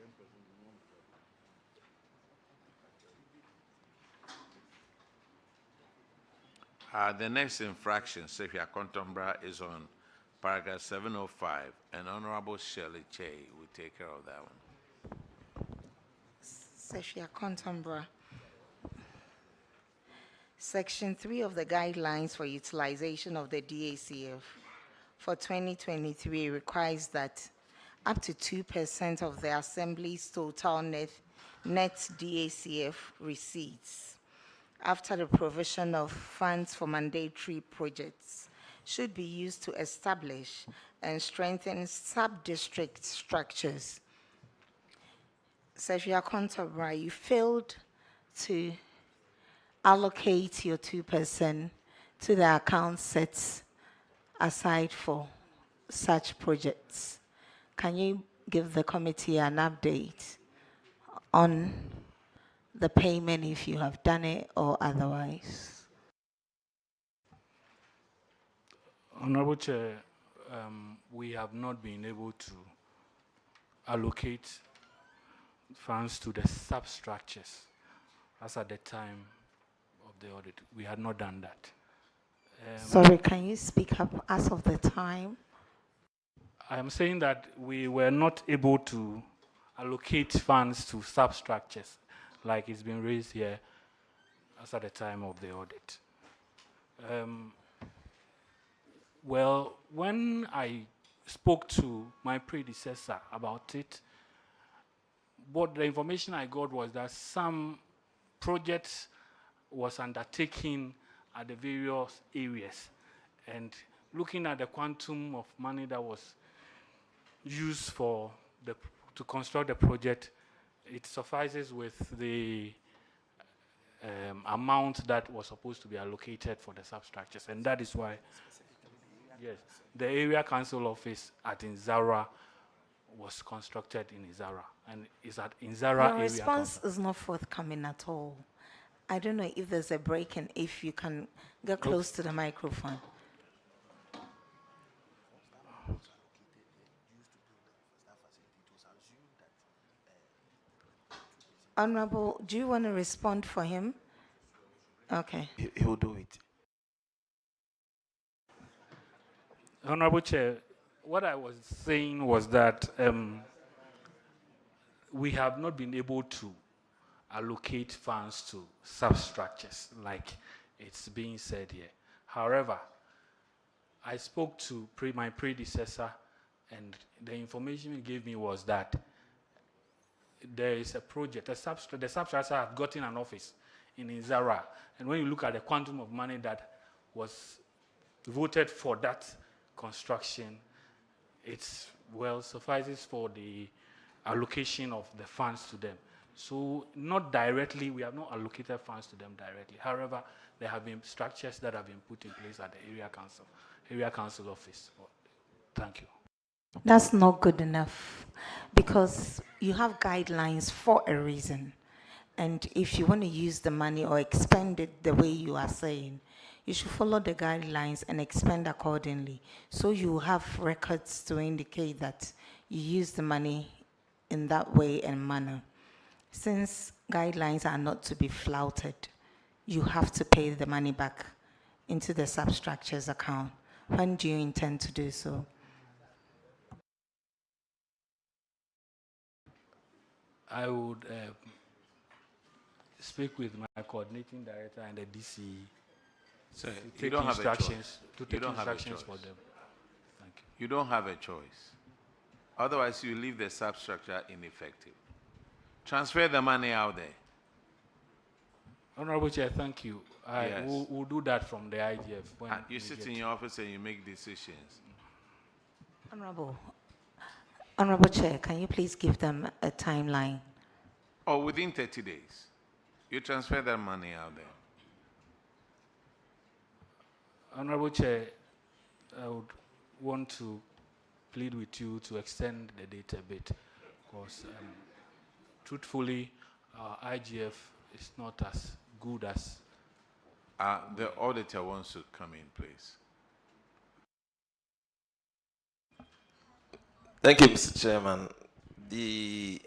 The next infraction, Sefia Contombra, is on paragraph 705, and Honorable Shirley Che will take care of that one. Seshia Contombra. Section 3 of the guidelines for utilization of the DACF for 2023 requires that up to 2% of the Assembly's total net DACF receipts after the provision of funds for mandatory projects should be used to establish and strengthen sub-district structures. Sefia Contombra, you failed to allocate your 2% to the account sets aside for such projects. Can you give the committee an update on the payment if you have done it or otherwise? Honorable Chair, we have not been able to allocate funds to the substructures as at the time of the audit. We had not done that. Sorry, can you speak up as of the time? I am saying that we were not able to allocate funds to substructures like it's been raised here as at the time of the audit. Well, when I spoke to my predecessor about it, what the information I got was that some projects was undertaken at the various areas, and looking at the quantum of money that was used for to construct the project, it suffices with the amount that was supposed to be allocated for the substructures, and that is why, yes, the area council office at Inzara was constructed in Inzara, and is at Inzara Your area. response is not forthcoming at all. I don't know if there's a break and if you can get close to the microphone. Honorable, do you want to respond for him? Okay. He will do it. Honorable Chair, what I was saying was that we have not been able to allocate funds to substructures like it's being said here. However, I spoke to my predecessor, and the information he gave me was that there is a project, the substructure have gotten an office in Inzara, and when you look at the quantum of money that was voted for that construction, it's well suffices for the allocation of the funds to them. So not directly, we have not allocated funds to them directly. However, there have been structures that have been put in place at the area council office. Thank you. That's not good enough, because you have guidelines for a reason. And if you want to use the money or expend it the way you are saying, you should follow the guidelines and expend accordingly. So you have records to indicate that you use the money in that way and manner. Since guidelines are not to be flouted, you have to pay the money back into the substructures account. When do you intend to do so? I would speak with my coordinating director and the DC So to you take don't have a choice. instructions, to take instructions for them. Thank you. You don't have a choice. Otherwise, you leave the substructure ineffective. Transfer the money out there. Honorable Chair, thank you. Yes. We'll do that from the IGF. When You sit in your office and you make decisions. Honorable Chair, can you please give them a timeline? Or within 30 days, you transfer that money out there. Honorable Chair, I would want to plead with you to extend the date a bit, because truthfully, our IGF is not as good as... The auditor wants to come in, please. Thank you, Mr. Chairman. The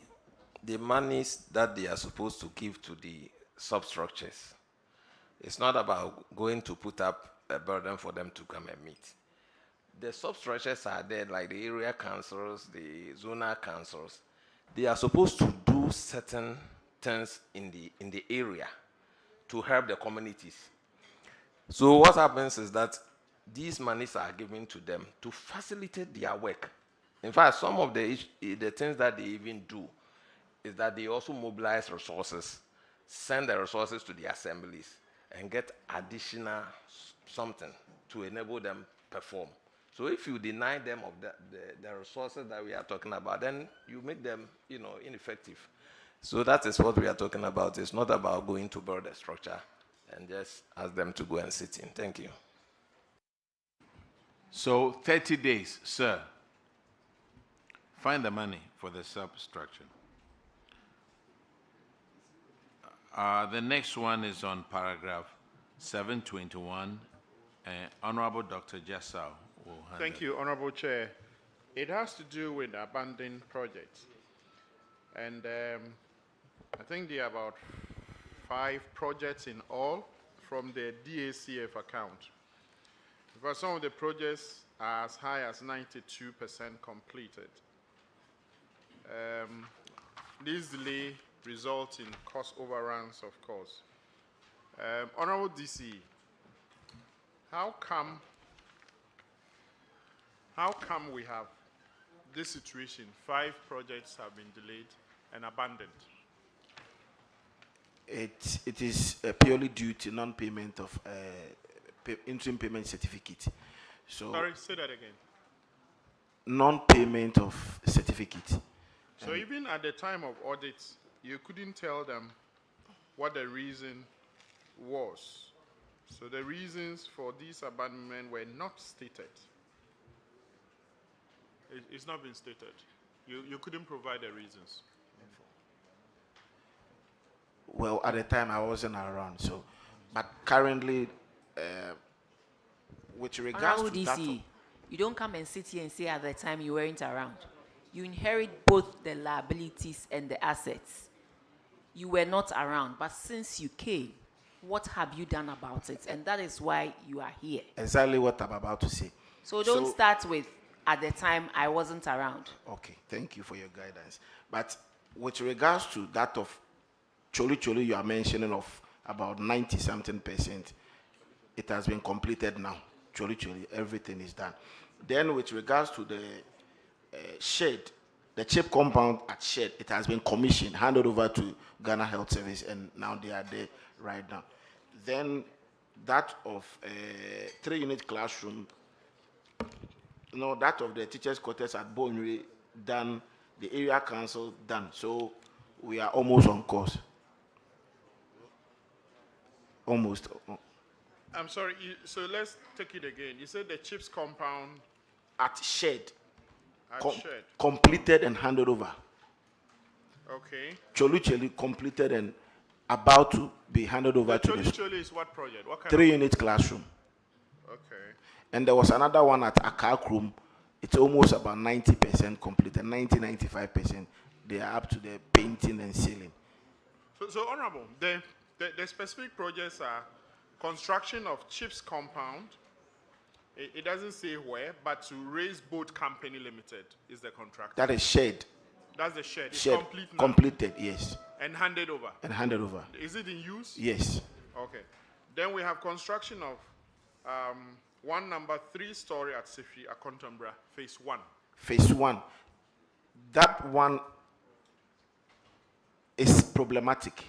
monies that they are supposed to give to the substructures, it's not about going to put up a burden for them to come and meet. The substructures are there, like the area councils, the zonal councils. They are supposed to do certain things in the area to help the communities. So what happens is that these monies are given to them to facilitate their work. In fact, some of the things that they even do is that they also mobilize resources, send the resources to the assemblies, and get additional something to enable them perform. So if you deny them of the resources that we are talking about, then you make them, ineffective. So that is what we are talking about. It's not about going to build a structure and just ask them to go and sit in. Thank you. So 30 days, sir. Find the money for the substructure. The next one is on paragraph 721. Honorable Dr. Jassau will handle. Thank you, Honorable Chair. It has to do with abandoned projects. And I think there are about 5 projects in all from the DACF account. Because some of the projects are as high as 92% completed. This delay results in cost overruns, of course. Honorable DC, how come we have this situation? 5 projects have been delayed and abandoned. It is purely due to non-payment of interim payment certificate. So Sorry, say that again. Non-payment of certificate. So even at the time of audit, you couldn't tell them what the reason was. So the reasons for this abandonment were not stated. It's not been stated. You couldn't provide the reasons. Well, at the time I wasn't around, so, but currently, with regards Honorable to that, DC, you don't come and sit here and say at the time you weren't around. You inherit both the liabilities and the assets. You were not around, but since you came, what have you done about it? And that is why you are here. exactly what I'm about to say. So don't start with, at the time I wasn't around. Okay, thank you for your guidance. But with regards to that of Choli, you are mentioning of about 90-something%, it has been completed now. Choli, everything is done. Then with regards to the shed, the chip compound at shed, it has been commissioned, handed over to Ghana Health Service, and now they are there right now. Then that of 3-unit classroom, that of the teachers' quarters at Bonri done, the area council done. So we are almost on course. Almost. I'm sorry, so let's take it again. You said the chips compound at shed. Shed. Completed and handed over. Okay. Choli completed and about to be handed over to the Choli is what project? What kind 3-unit classroom. Okay. And there was another one at Akak Room. It's almost about 90% completed, 90-95%. They are up to the painting and sealing. So Honorable, the specific projects are construction of chips compound. It doesn't say where, but to Raise Boat Company Limited is the contractor. That is shed. That's the shed. It's Shed. complete now. Completed, yes. And handed over. And handed over. Is it in use? Yes. Okay. Then we have construction of one number 3-story at Sifi, Akontombra, phase 1. Phase 1. That one is problematic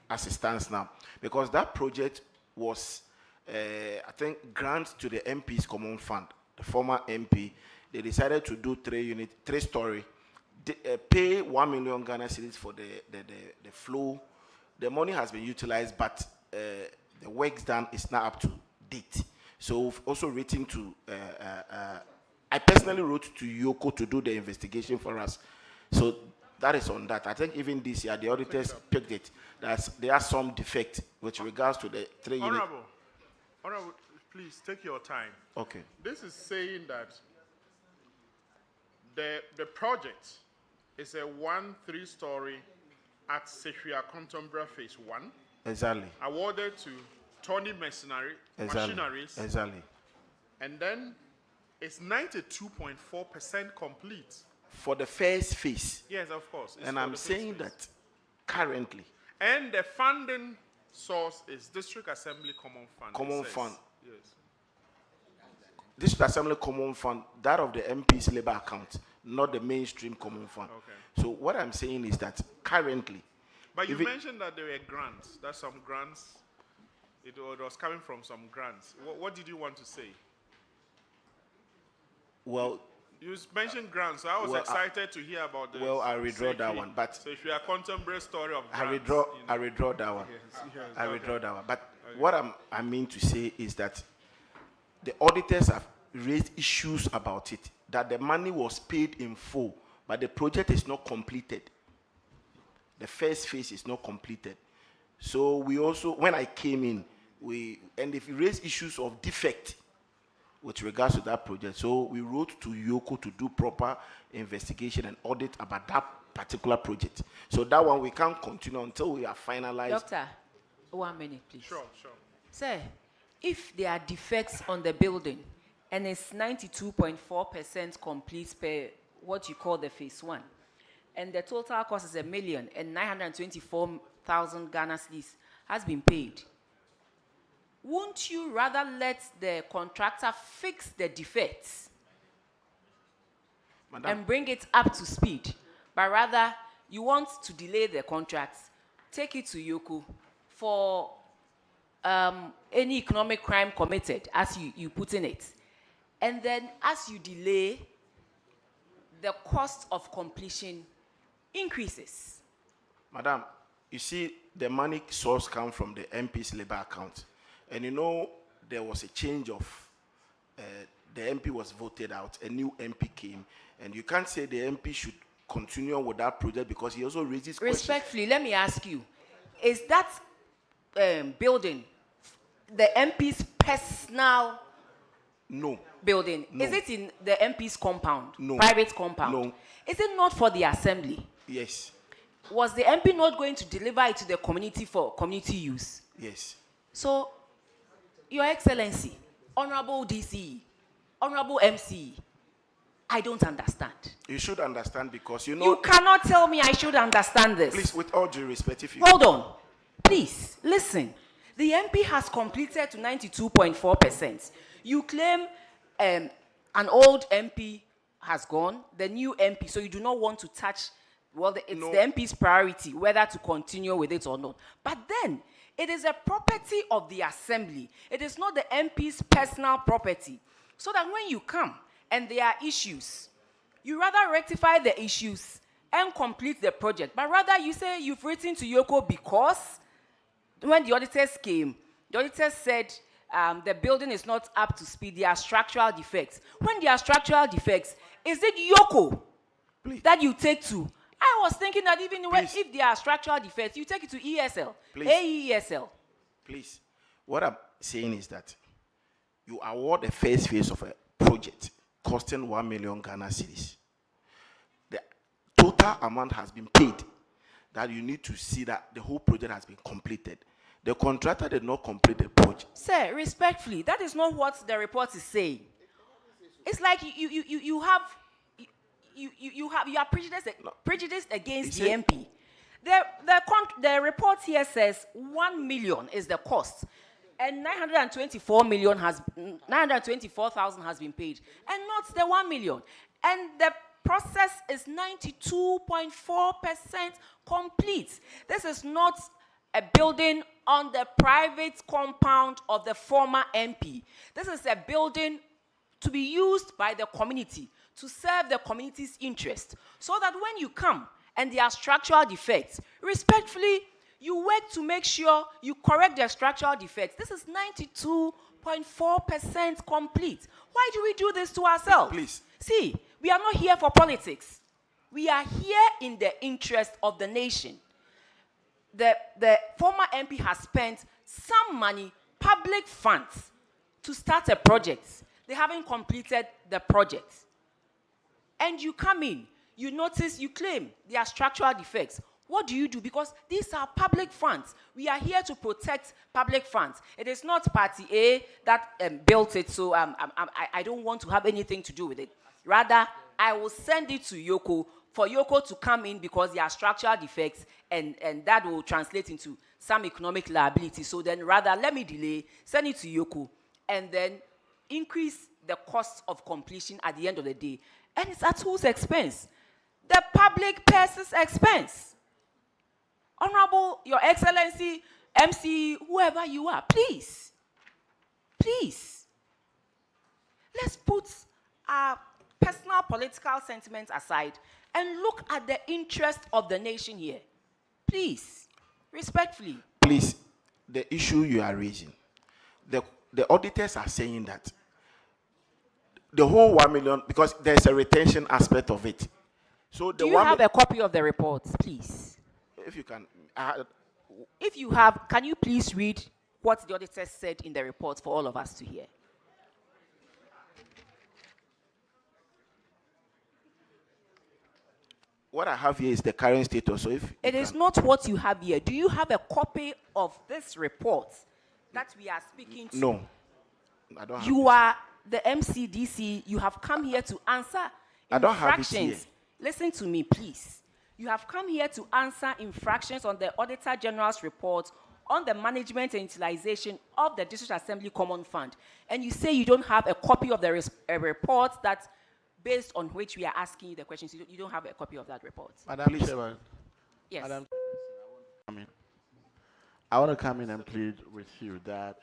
as it stands now, because that project was, I think, grant to the MP's Common Fund, the former MP. they decided to do 3-story, pay 1 million Ghana cedis for the flow. The money has been utilized, but the works done is not up to date. So we've also written to, I personally wrote to Yoko to do the investigation for us. So that is on that. I think even this year, the auditors picked it. There are some defect with regards to the 3 unit. Honorable, please take your time. Okay. This is saying that the project is a 3-story at Sefia Contemporary Phase 1. Exactly. Awarded to Tony Machineries. Exactly. And then it's 92.4% complete. For the first phase. Yes, of course. And I'm saying that currently. And the funding source is District Assembly Common Fund. Common Fund. Yes. District Assembly Common Fund, that of the MP's labor account, not the mainstream Common Fund. Okay. So what I'm saying is that currently. But you mentioned that there were grants, that some grants, it was coming from some grants. What did you want to say? Well, you mentioned grants, so I was excited to hear about the. Well, I withdraw that one, but. So if you are contemporary story of grants. I withdraw that one. Yes, I withdraw that one. But what I mean to say is that the auditors have raised issues about it, that the money was paid in full, but the project is not completed. The first phase is not completed. So we also, when I came in, and if you raise issues of defect with regards to that project, so we wrote to Yoko to do proper investigation and audit about that particular project. So that one we can't continue until we are finalized. Doctor, 1 minute, please. Sure. Sir, if there are defects on the building and it's 92.4% complete per what you call the phase 1, and the total cost is 1,924,000 Ghana cedis has been paid, won't you rather let the contractor fix the defects and bring it up to speed, but rather you want to delay the contract, take it to Yoko for any economic crime committed, as you put in it, and then as you delay, the cost of completion increases? Madam, you see, the money source comes from the MP's labor account. And you know, there was a change of, the MP was voted out, a new MP came, and you can't say the MP should continue with that project because he also raises questions. Respectfully, let me ask you, is that building the MP's personal building? No. Is it in the MP's compound? No. Private compound? No. Is it not for the assembly? Yes. Was the MP not going to deliver it to the community for community use? Yes. So, Your Excellency, Honorable DCE, Honorable MCE, I don't understand. You should understand because you know. You cannot tell me I should understand this. Please, with all due respect, if you. Hold on. Please, listen. The MP has completed to 92.4%. You claim an old MP has gone, the new MP, so you do not want to touch, well, it's the MP's priority whether to continue with it or not. But then, it is a property of the assembly. It is not the MP's personal property. So that when you come and there are issues, you rather rectify the issues and complete the project. But rather you say you've written to Yoko because when the auditors came, the auditors said the building is not up to speed, there are structural defects. When there are structural defects, is it Yoko that you take to? I was thinking that even if there are structural defects, you take it to ESL, AESL. Please, what I'm saying is that you award the first phase of a project costing 1 million Ghana cedis. The total amount has been paid. That you need to see that the whole project has been completed. The contractor did not complete the project. Sir, respectfully, that is not what the report is saying. It's like you are prejudiced against the MP. The report here says 1 million is the cost, and 924,000 has been paid, and not the 1 million. And the process is 92.4% complete. This is not a building on the private compound of the former MP. This is a building to be used by the community, to serve the community's interest, so that when you come and there are structural defects, respectfully, you work to make sure you correct their structural defects. This is 92.4% complete. Why do we do this to ourselves? Please. See, we are not here for politics. We are here in the interest of the nation. The former MP has spent some money, public funds, to start a project. They haven't completed the project. And you come in, you notice, you claim there are structural defects. What do you do? Because these are public funds. We are here to protect public funds. It is not Party A that built it, so I don't want to have anything to do with it. Rather, I will send it to Yoko for Yoko to come in because there are structural defects, and that will translate into some economic liability. So then rather, let me delay, send it to Yoko, and then increase the cost of completion at the end of the day. And it's at whose expense? The public purse's expense. Honorable, Your Excellency, MC, whoever you are, please, let's put our personal political sentiments aside and look at the interest of the nation here. Please, respectfully. Please, the issue you are raising, the auditors are saying that the whole 1 million, because there's a retention aspect of it. So do you have a copy of the report, please? If you can. If you have, can you please read what the auditors said in the report for all of us to hear? What I have here is the current status. So if it is not what you have here. Do you have a copy of this report that we are speaking to? No, I don't have You are the MCDC. You have come here to answer infractions. I don't have it here. Listen to me, please. You have come here to answer infractions on the Auditor General's report on the management and utilization of the District Assembly Common Fund. And you say you don't have a copy of the report that, based on which we are asking you the questions, you don't have a copy of that report. Madam Chairman. Yes. Madam, I want to come in and plead with you that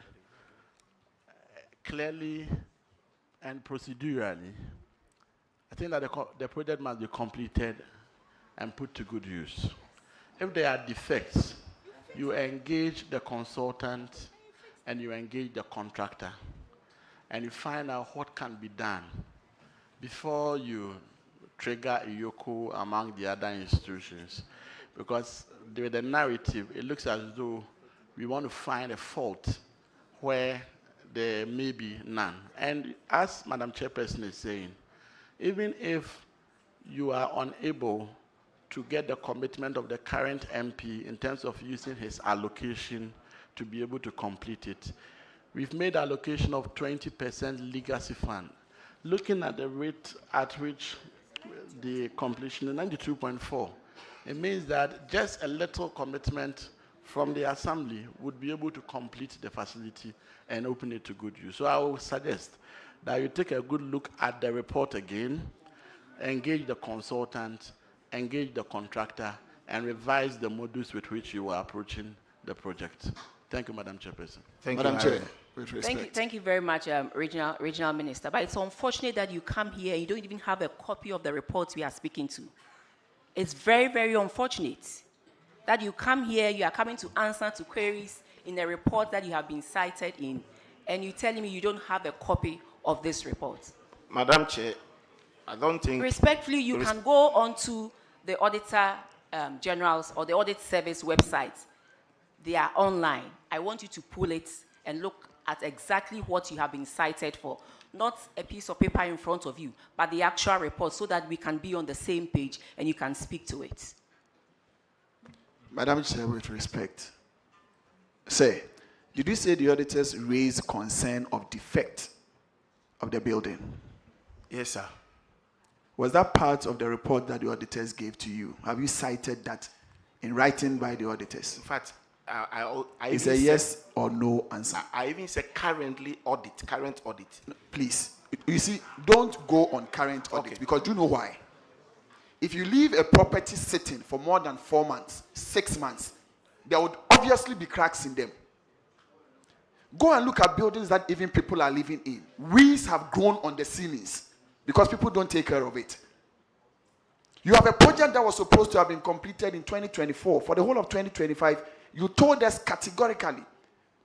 clearly and procedurally, I think that the project must be completed and put to good use. If there are defects, you engage the consultant and you engage the contractor and you find out what can be done before you trigger a Yoko among the other institutions. Because with the narrative, it looks as though we want to find a fault where there may be none. And as Madam Chairperson is saying, even if you are unable to get the commitment of the current MP in terms of using his allocation to be able to complete it, we've made allocation of 20% legacy fund. Looking at the rate at which the completion is 92.4, it means that just a little commitment from the assembly would be able to complete the facility and open it to good use. So I would suggest that you take a good look at the report again, engage the consultant, engage the contractor, and revise the modus with which you are approaching the project. Thank you, Madam Chairperson. Madam Chair. Thank you very much, Regional Minister. But it's unfortunate that you come here and you don't even have a copy of the report we are speaking to. It's very, very unfortunate that you come here, you are coming to answer to queries in a report that you have been cited in, and you're telling me you don't have a copy of this report. Madam Chair, I don't think... Respectfully, you can go onto the Auditor General's or the Audit Service website. They are online. I want you to pull it and look at exactly what you have been cited for. Not a piece of paper in front of you, but the actual report, so that we can be on the same page and you can speak to it. Madam Chair, with respect, say, did you say the auditors raised concern of defect of the building? Yes, sir. Was that part of the report that the auditors gave to you? Have you cited that in writing by the auditors? In fact, I it's a yes or no answer. I even said current audit. No, please, you see, don't go on current audit, because do you know why? If you leave a property sitting for more than 4 months, 6 months, there would obviously be cracks in them. Go and look at buildings that even people are living in. Weeds have grown on the ceilings. because people don't take care of it. You have a project that was supposed to have been completed in 2024. For the whole of 2025, you told us categorically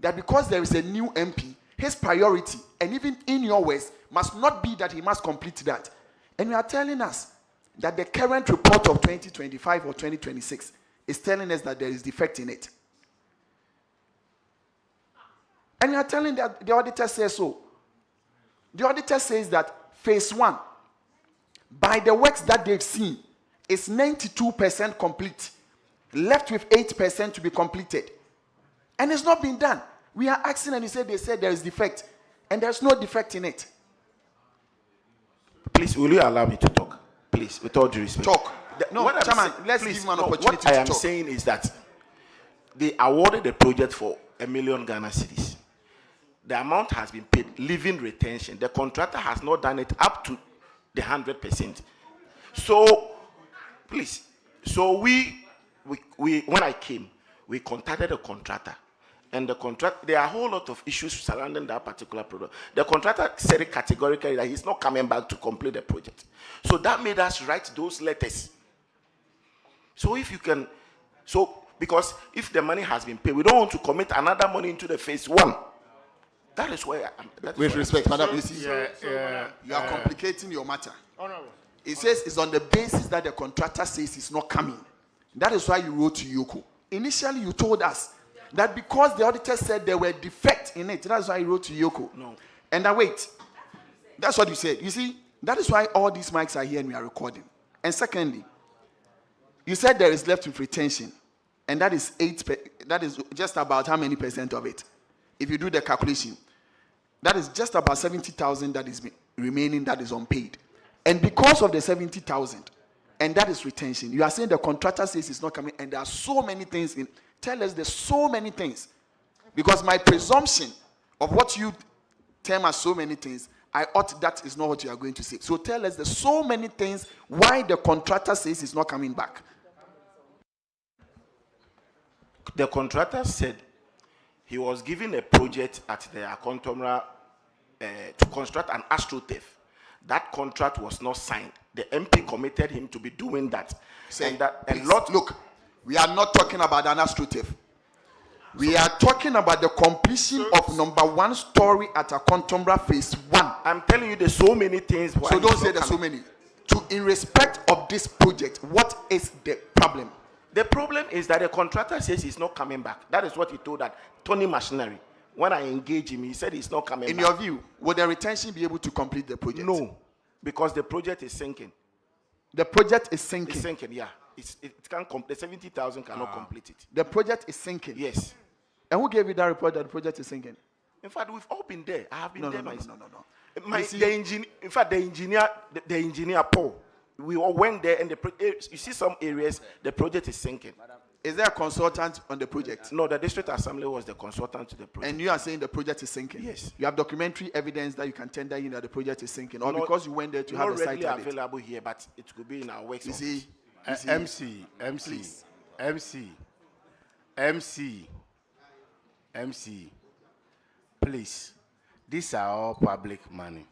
that because there is a new MP, his priority, and even in your words, must not be that he must complete that. And you are telling us that the current report of 2025 or 2026 is telling us that there is defect in it. And you are telling that the auditor says so. The auditor says that phase 1, by the works that they've seen, is 92% complete, left with 8% to be completed. And it's not been done. We are asking, and they said there is defect, and there's no defect in it. Please, will you allow me to talk? Please, with all due respect. Talk. Chairman, let's give him an opportunity what to I am talk. saying is that they awarded the project for 1 million Ghana cedis. The amount has been paid, leaving retention. The contractor has not done it up to the 100%. So, please, so we when I came, we contacted the contractor. And there are a whole lot of issues surrounding that particular product. The contractor said it categorically that he's not coming back to complete the project. So that made us write those letters. So if you can, because if the money has been paid, we don't want to commit another money into the phase 1. That is where with respect, Madam, you see, you are complicating your matter. Honorable. It says it's on the basis that the contractor says it's not coming. That is why you wrote to Yoko. Initially, you told us that because the auditor said there were defects in it, that's why you wrote to Yoko. No. And now wait, that's what you said. You see, that is why all these mics are here and we are recording. And secondly, you said there is left with retention, and that is that is just about how many percent of it? If you do the calculation, that is just about 70,000 that is remaining, that is unpaid. And because of the 70,000, and that is retention, you are saying the contractor says it's not coming, and there are so many things in. Tell us there's so many things. Because my presumption of what you term as so many things, I ought that is not what you are going to say. So tell us there's so many things why the contractor says it's not coming back. The contractor said he was given a project at the Akontomra to construct an AstroTurf. That contract was not signed. The MP committed him to be doing that. Look, we are not talking about an AstroTurf. We are talking about the completion of number 1 story at Akontomra phase 1. I'm telling you, there's so many things. So don't say there's so many. In respect of this project, what is the problem? The problem is that the contractor says he's not coming back. That is what he told that Tony Machinery. When I engaged him, he said he's not coming back. In your view, would the retention be able to complete the project? No, because the project is sinking. The project is sinking? It's sinking, yeah. It can't the 70,000 cannot complete it. The project is sinking? Yes. And who gave you that report that the project is sinking? In fact, we've all been there. I have been there myself. No. The engineer Paul, we all went there, and you see some areas, the project is sinking. Is there a consultant on the project? No, the district assembly was the consultant to the project. And you are saying the project is sinking? Yes. You have documentary evidence that you can tender in that the project is sinking, or because you went there to have a site not readily available here, but it could be in our works. You see, MC, please, these are all public money.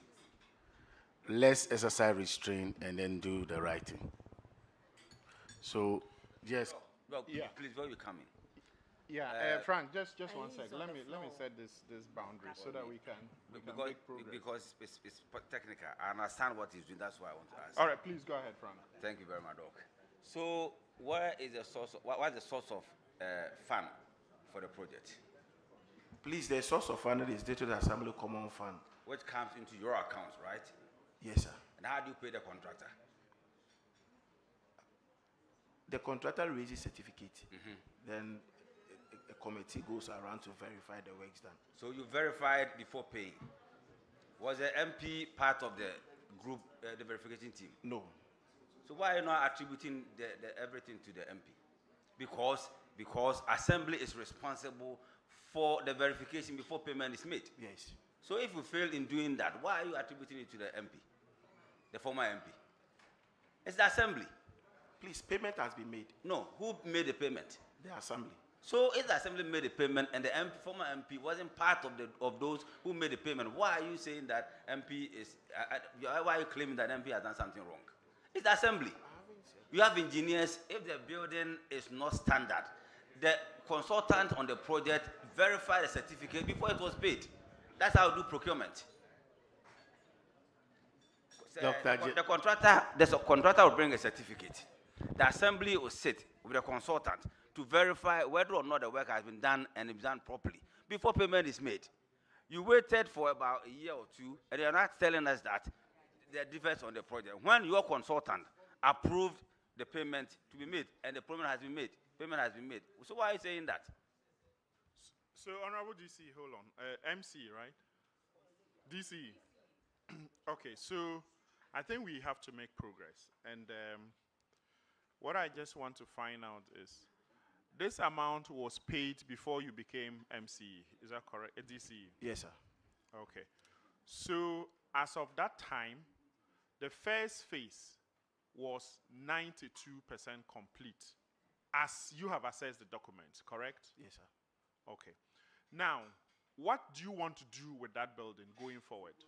Let's exercise restraint and then do the right thing. So, yes. Well, please, where you coming? Yeah, Frank, just one second. Let me set this boundary so that we can make progress. Because it's technical. I understand what he's doing. That's why I want to ask. All right, please go ahead, Frank. Thank you very much, Doc. So, where is the source? What is the source of fund for the project? Please, the source of fund is District Assembly Common Fund, which comes into your account, right? Yes, sir. And how do you pay the contractor? The contractor raises certificate. Then a committee goes around to verify the works done. So you verified before paying. Was the MP part of the group, the verification team? No. So why are you not attributing everything to the MP? Because assembly is responsible for the verification before payment is made. Yes. So if we fail in doing that, why are you attributing it to the MP, the former MP? It's the assembly. Please, payment has been made. No, who made the payment? The assembly. So if the assembly made a payment and the former MP wasn't part of those who made the payment, why are you saying that MP is? Why are you claiming that MP has done something wrong? It's the assembly. You have engineers. If the building is not standard, the consultant on the project verified the certificate before it was paid. That's how we do procurement. The contractor will bring a certificate. The assembly will sit with the consultant to verify whether or not the work has been done and it's done properly before payment is made. You waited for about a year or two, and you're not telling us that there are defects on the project. When your consultant approved the payment to be made, and the payment has been made. So why are you saying that? So, Honorable DC, hold on. MC, right? DC. Okay, so I think we have to make progress. And what I just want to find out is, this amount was paid before you became MC. Is that correct? DC? Yes, sir. Okay. So, as of that time, the first phase was 92% complete, as you have assessed the documents, correct? Yes, sir. Okay. Now, what do you want to do with that building going forward?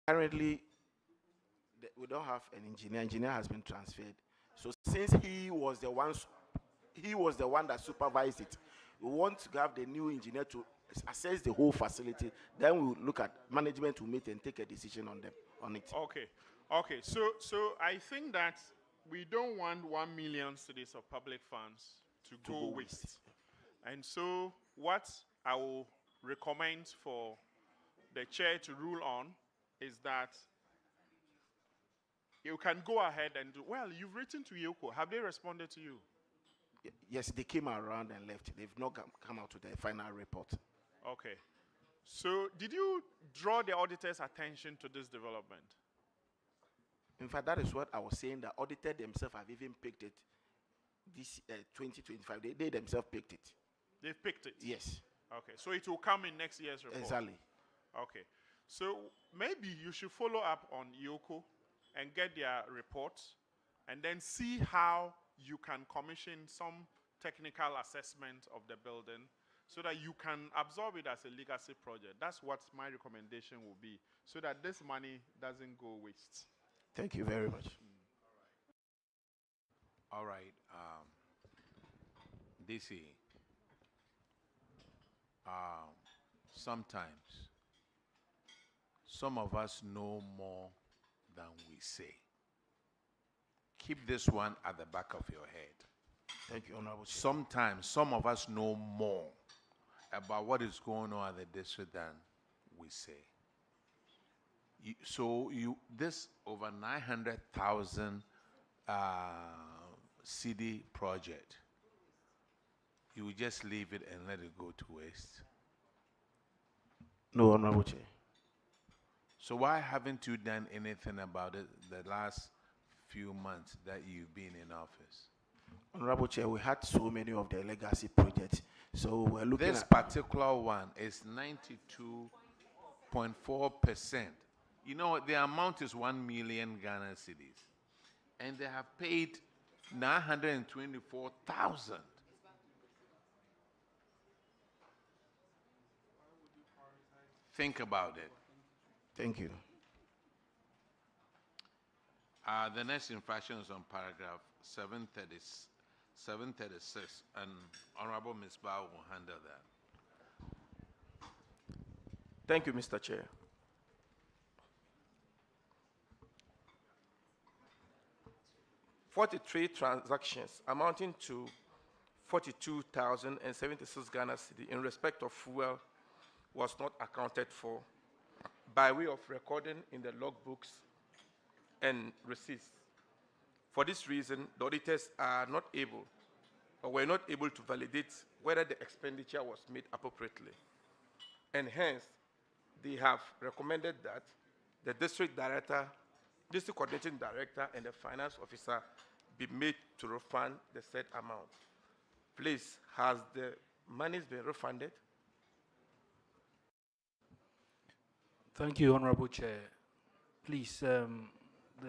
Currently, we don't have an engineer. Engineer has been transferred. So since he was the one that supervised it, we want to have the new engineer to assess the whole facility. Then we'll look at management to meet and take a decision on it. Okay. Okay. So I think that we don't want 1 million cedis of public funds to go waste. And so what I will recommend for the chair to rule on is that you can go ahead and do, well, you've written to Yoko. Have they responded to you? Yes, they came around and left. They've not come out with the final report. Okay. So did you draw the auditor's attention to this development? In fact, that is what I was saying. The auditor themselves have even picked it this 2025. They themselves picked it. They've picked it? Yes. Okay. So it will come in next year's report? Exactly. Okay. So maybe you should follow up on Yoko and get their reports and then see how you can commission some technical assessment of the building so that you can absorb it as a legacy project. That's what my recommendation will be, so that this money doesn't go waste. Thank you very much. All right. DC, sometimes some of us know more than we say. Keep this one at the back of your head. Thank you, Honorable Chair. Sometimes some of us know more about what is going on at the district than we say. This over 900,000 CD project, you just leave it and let it go to waste? No, Honorable Chair. So why haven't you done anything about it the last few months that you've been in office? Honorable Chair, we had so many of the legacy projects, so we're looking this at... particular one is 92.4%. You know, the amount is 1 million Ghana cedis, and they have paid 924,000. Think about it. Thank you. The next infraction is on paragraph 736, and Honorable Ms. Bao will handle that. Thank you, Mr. Chair. "43 transactions amounting to 42,076 Ghana cedi in respect of fuel was not accounted for by way of recording in the logbooks and receipts. For this reason, the auditors are not able or were not able to validate whether the expenditure was made appropriately. And hence, they have recommended that the district coordinating director and the finance officer be made to refund the said amount. Please, has the monies been refunded? Thank you, Honorable Chair. Please, the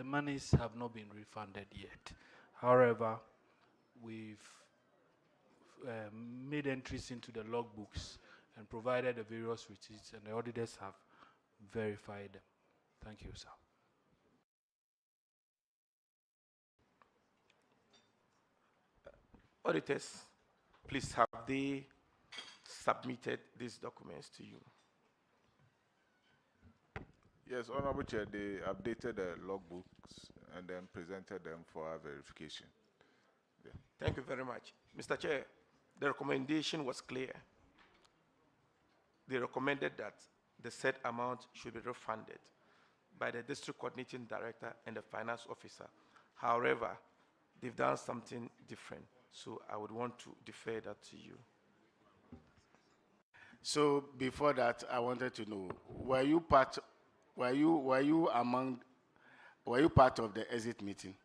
monies have not been refunded yet. However, we've made entries into the logbooks and provided the various receipts, and the auditors have verified them. Thank you, sir. Auditors, please have they submitted these documents to you? Yes, Honorable Chair, they updated the logbooks and then presented them for our verification. Yeah. Thank you very much. Mr. Chair, the recommendation was clear. They recommended that the said amount should be refunded by the district coordinating director and the finance officer. However, they've done something different, so I would want to defer that to you. So before that, I wanted to know, were you part of the exit meeting?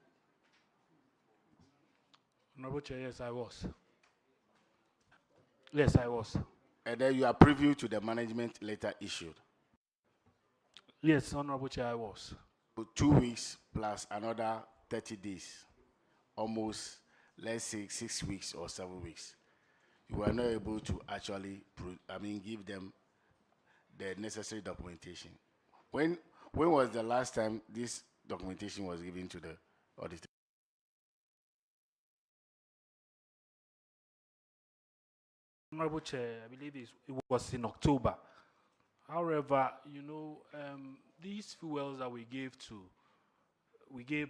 Honorable Chair, yes, I was. Yes, I was. And then you are privy to the management letter issued? Yes, Honorable Chair, I was. 2 weeks plus another 30 days, almost, let's say, 6 weeks or 7 weeks. You were not able to actually, give them the necessary documentation. When was the last time this documentation was given to the auditor? Honorable Chair, I believe it was in October. However, you know, these fuels that we gave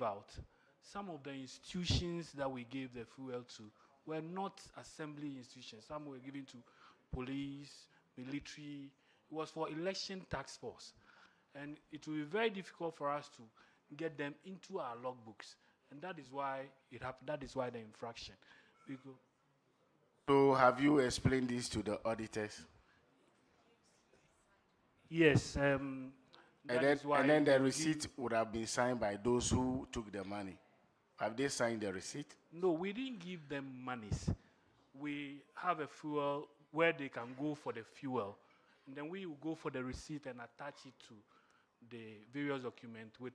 out, some of the institutions that we gave the fuel to were not assembly institutions. Some were given to police, military. It was for election task force. And it will be very difficult for us to get them into our logbooks. And that is why it happened. That is why the infraction. Because so have you explained this to the auditors? yes. And then the receipt would have been signed by those who took the money. Have they signed the receipt? No, we didn't give them monies. We have a fuel where they can go for the fuel. And then we will go for the receipt and attach it to the various documents with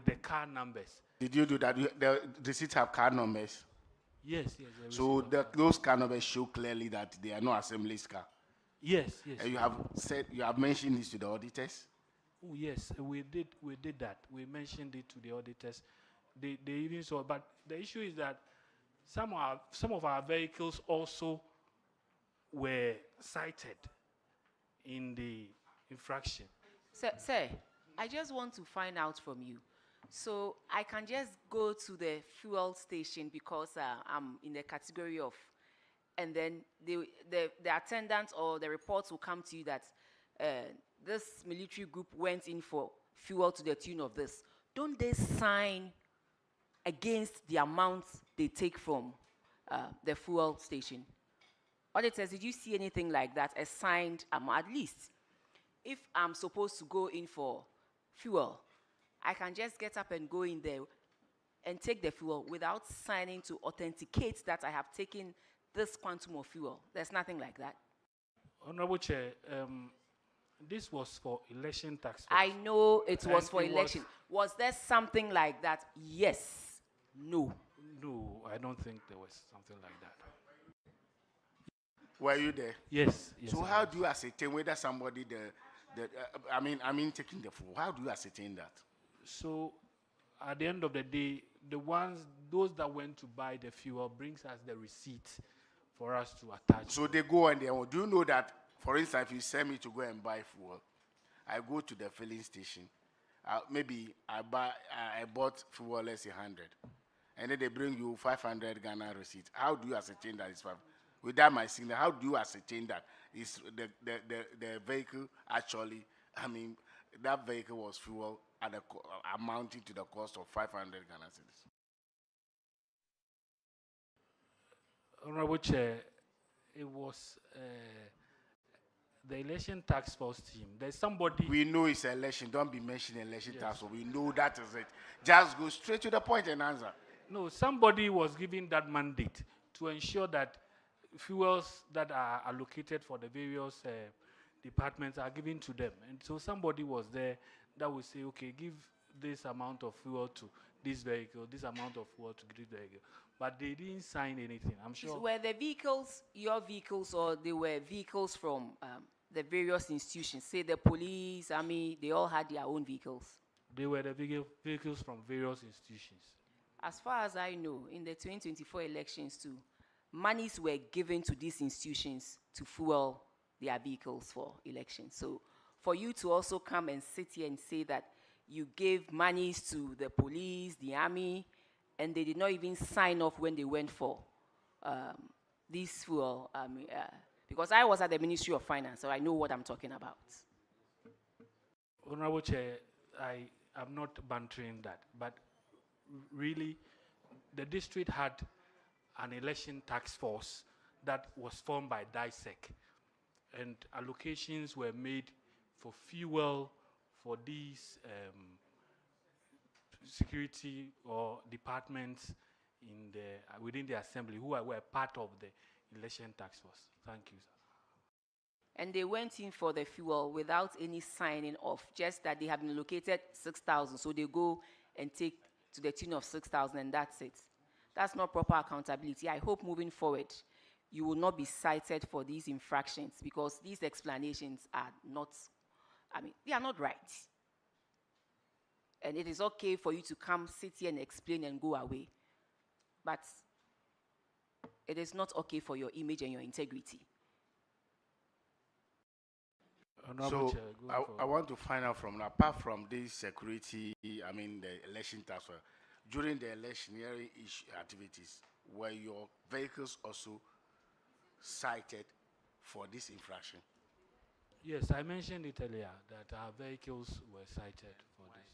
the car numbers. Did you do that? The receipts have car numbers? Yes, yes. So those car numbers show clearly that they are not assembly's car? Yes, yes. And you have mentioned this to the auditors? Oh, yes, we did that. We mentioned it to the auditors. They even saw, but the issue is that some of our vehicles also were cited in the infraction. Sir, I just want to find out from you. So I can just go to the fuel station because I'm in the category of, and then the attendant or the reports will come to you that this military group went in for fuel to the tune of this. Don't they sign against the amount they take from the fuel station? Auditors, did you see anything like that, a signed amount? At least, if I'm supposed to go in for fuel, I can just get up and go in there and take the fuel without signing to authenticate that I have taken this quantum of fuel. There's nothing like that. Honorable Chair, this was for election tax force. I know it was And for election. Was there something like that? Yes. No. No, I don't think there was something like that. Were you there? Yes. So how do you ascertain whether somebody taking the fuel? How do you ascertain that? So, at the end of the day, those that went to buy the fuel brings us the receipt for us to attach. So they go and do you know that, for instance, if you send me to go and buy fuel, I go to the filling station. Maybe I bought fuel, let's say 100, and then they bring you 500 Ghana receipt. How do you ascertain that it's 500? Without my signal, how do you ascertain that is the vehicle actually? That vehicle was fuel at amounting to the cost of 500 Ghana cedis. Honorable Chair, it was the election task force team. There's somebody. We know it's election. Don't be mentioning election task force. We know that is it. Just go straight to the point and answer. No, somebody was given that mandate to ensure that fuels that are allocated for the various departments are given to them. And so somebody was there that will say, okay, give this amount of fuel to this vehicle, this amount of fuel to this vehicle. but they didn't sign anything. I'm sure. Were the vehicles your vehicles, or they were vehicles from the various institutions? Say the police, army, they all had their own vehicles. They were the vehicles from various institutions. As far as I know, in the 2024 elections too, monies were given to these institutions to fuel their vehicles for elections. So for you to also come and sit here and say that you gave monies to the police, the army, and they did not even sign off when they went for this fuel, because I was at the Ministry of Finance, so I know what I'm talking about. Honorable Chair, I am not bantering that, but really, the district had an election task force that was formed by DISEC, and allocations were made for fuel for these security or departments in the within the assembly who were part of the election task force. Thank you, sir. And they went in for the fuel without any signing off, just that they have been allocated 6,000, so they go and take to the tune of 6,000, and that's it. That's not proper accountability. I hope moving forward, you will not be cited for these infractions, because these explanations are not, they are not right. And it is okay for you to come, sit here and explain and go away. But it is not okay for your image and your integrity. So I want to find out from, apart from this security, the election task force, during the electioneering activities, were your vehicles also cited for this infraction? Yes, I mentioned it earlier that our vehicles were cited for this.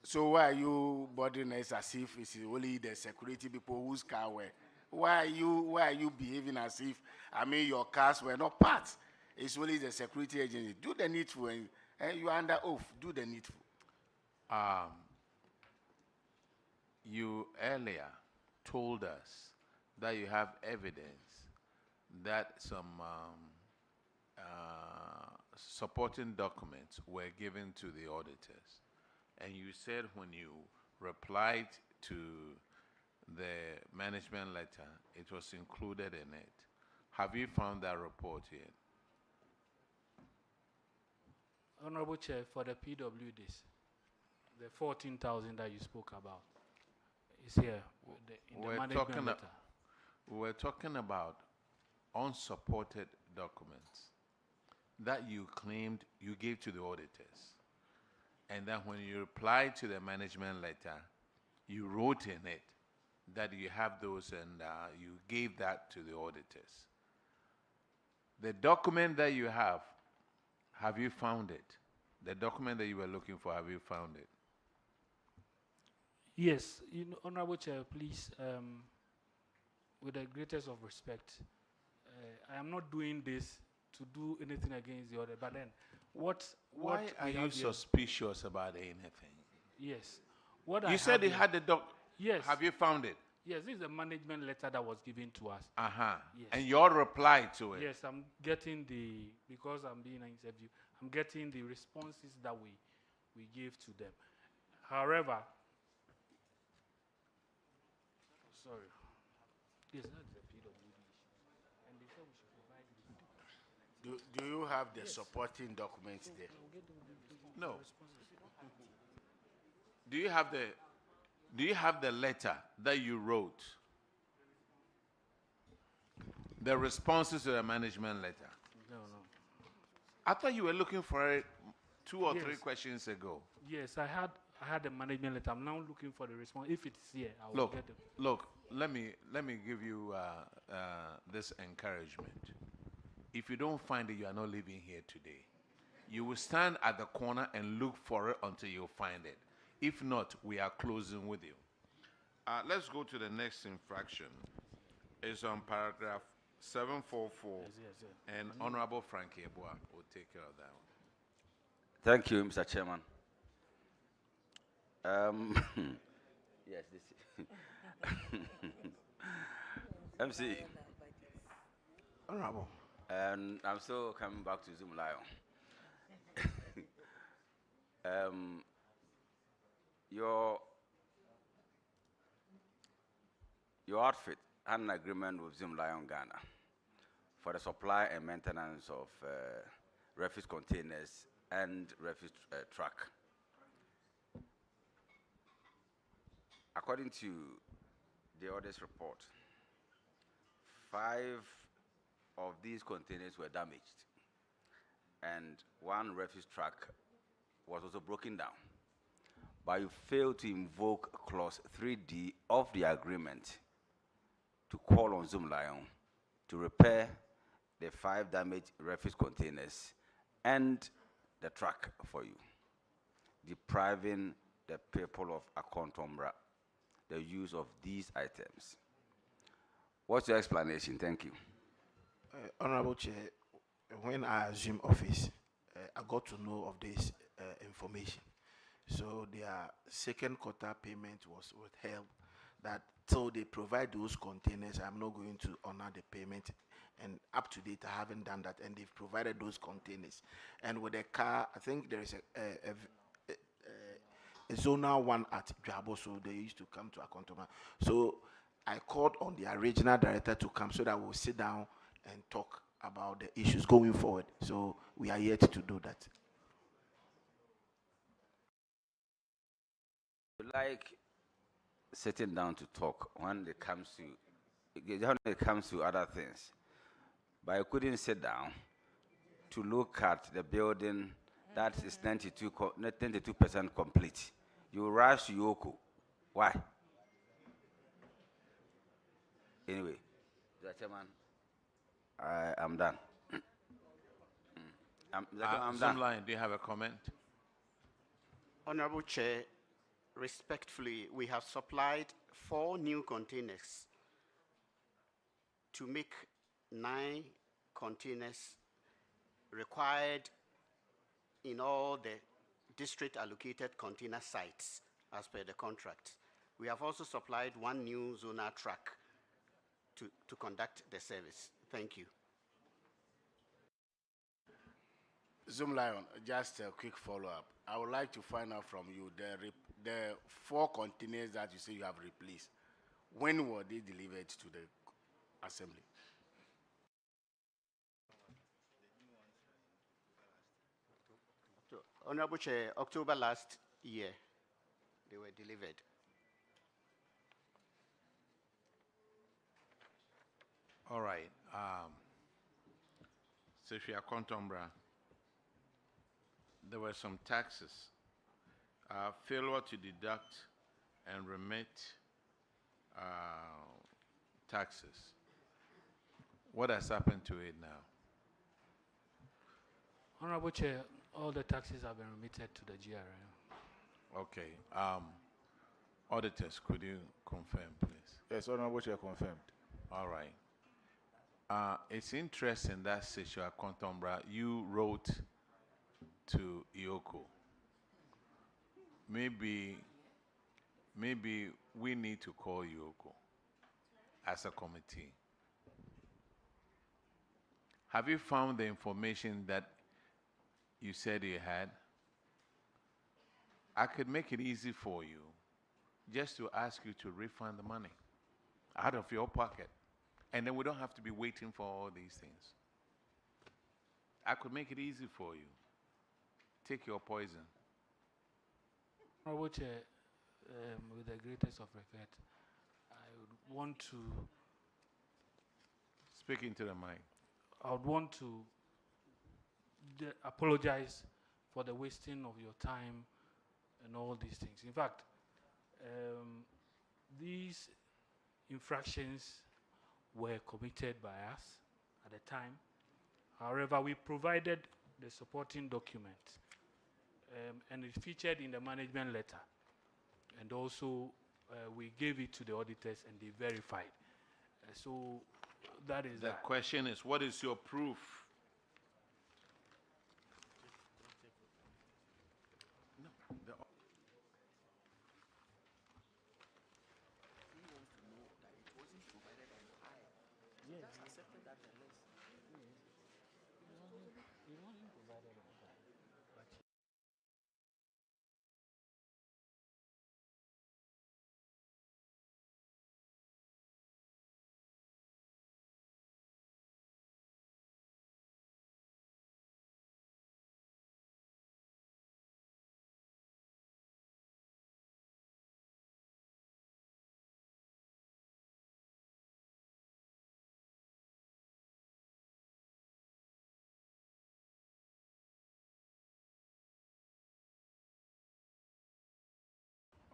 So why are you bothering us as if it's only the security people whose car were? Why are you behaving as if, your cars were not parts? It's only the security agency. Do the needful, and you are under oath. Do the needful. You earlier told us that you have evidence that some supporting documents were given to the auditors. And you said when you replied to the management letter, it was included in it. Have you found that report yet? Honorable Chair, for the PWDs, the 14,000 that you spoke about is here in the management letter. We're talking about unsupported documents that you claimed you gave to the auditors. And then when you replied to the management letter, you wrote in it that you have those and you gave that to the auditors. The document that you have you found it? The document that you were looking for, have you found it? Yes, Honorable Chair, please, with the greatest of respect, I am not doing this to do anything against the other, but then Why are you suspicious about anything? Yes. You said you had the doc. Yes. Have you found it? Yes, this is a management letter that was given to us. Yes. And your reply to it? Yes, I'm getting because I'm being interviewed, I'm getting the responses that we gave to them. However, sorry. Yes, that's the PWD issue. And they said we should provide Do you have the supporting documents there? No. Do you have the letter that you wrote? The responses to the management letter? No. I thought you were looking for it 2 or 3 questions ago. Yes, I had the management letter. I'm now looking for the response. If it's here, I will get it. Look, let me give you this encouragement. If you don't find it, you are not leaving here today. You will stand at the corner and look for it until you find it. If not, we are closing with you. Let's go to the next infraction. It's on paragraph 744, yes. and Honorable Frankie Eboa will take care of that one. Thank you, Mr. Chairman. Yes, this MC. Honorable. And I'm still coming back to Zoom Lion. your outfit had an agreement with Zoom Lion Ghana for the supply and maintenance of refuse containers and refuse truck. According to the audit report, 5 of these containers were damaged, and 1 refuse truck was also broken down. But you failed to invoke clause 3D of the agreement to call on Zoom Lion to repair the 5 damaged refuse containers and the truck for you, depriving the people of Akontombra the use of these items. What's your explanation? Thank you. Honorable Chair, when I assumed office, I got to know of this information. So their second quarter payment was withheld, that till they provide those containers, I'm not going to honor the payment. And up to date, I haven't done that, and they've provided those containers. And with the car, I think there is a Zona 1 at Jabo, so they used to come to Akontoma. So I called on the regional director to come so that we'll sit down and talk about the issues going forward. So we are yet to do that. Like sitting down to talk when it comes to other things, but I couldn't sit down to look at the building that is 92% complete. You rush to Yoko. Why? Anyway, Mr. Chairman, I'm done. I'm done. Zoomline, do you have a comment? Honorable Chair, respectfully, we have supplied 4 new containers to make 9 containers required in all the district allocated container sites as per the contract. We have also supplied 1 new Zona truck to conduct the service. Thank you. Zoom Lion, just a quick follow-up. I would like to find out from you the 4 containers that you say you have replaced. When were they delivered to the assembly? Honorable Chair, October last year, they were delivered. All right. Sefia Kontombra, there were some taxes. Failure to deduct and remit taxes. What has happened to it now? Honorable Chair, all the taxes have been remitted to the GRM. Okay. Auditors, could you confirm, please? Yes, Honorable Chair, confirmed. All right. It's interesting that Seshua Kontombra, you wrote to Ioko. Maybe we need to call Ioko as a committee. Have you found the information that you said you had? I could make it easy for you just to ask you to refund the money out of your pocket. And then we don't have to be waiting for all these things. I could make it easy for you. Take your poison. Honorable Chair, with the greatest of regret, I would want to... Speak into the mic. I would want to apologize for the wasting of your time and all these things. In fact, these infractions were committed by us at the time. However, we provided the supporting document, and it featured in the management letter. And also, we gave it to the auditors, and they verified. So that is The question is, what is your proof?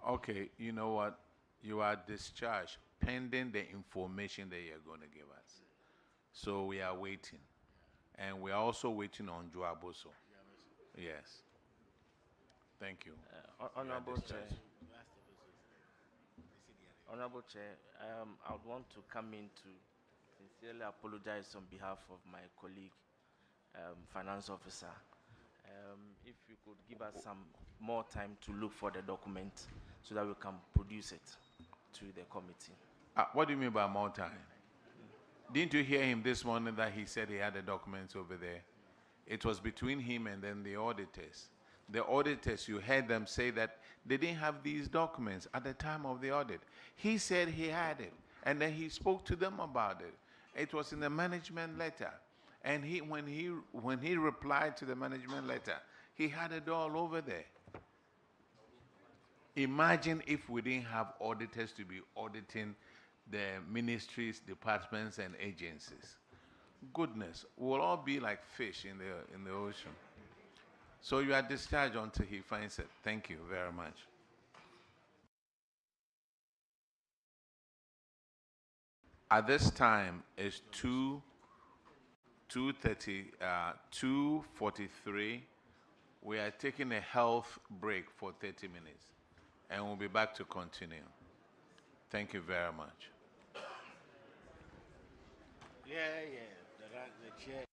Okay, you know what? You are discharged pending the information that you're going to give us. So we are waiting. And we are also waiting on Joaboso. Yes. Thank you. Honorable Chair. Honorable Chair, I would want to come in to sincerely apologize on behalf of my colleague, Finance Officer. If you could give us some more time to look for the document so that we can produce it to the committee. What do you mean by more time? Didn't you hear him this morning that he said he had the documents over there? It was between him and then the auditors. The auditors, you heard them say that they didn't have these documents at the time of the audit. He said he had it, and then he spoke to them about it. It was in the management letter. And when he replied to the management letter, he had it all over there. Imagine if we didn't have auditors to be auditing the ministries, departments, and agencies. Goodness, we'll all be like fish in the ocean. So you are discharged until he finds it. Thank you very much. At this time, it's 2:43. We are taking a health break for 30 minutes, and we'll be back to continue. Thank you very much. Yeah, the chair.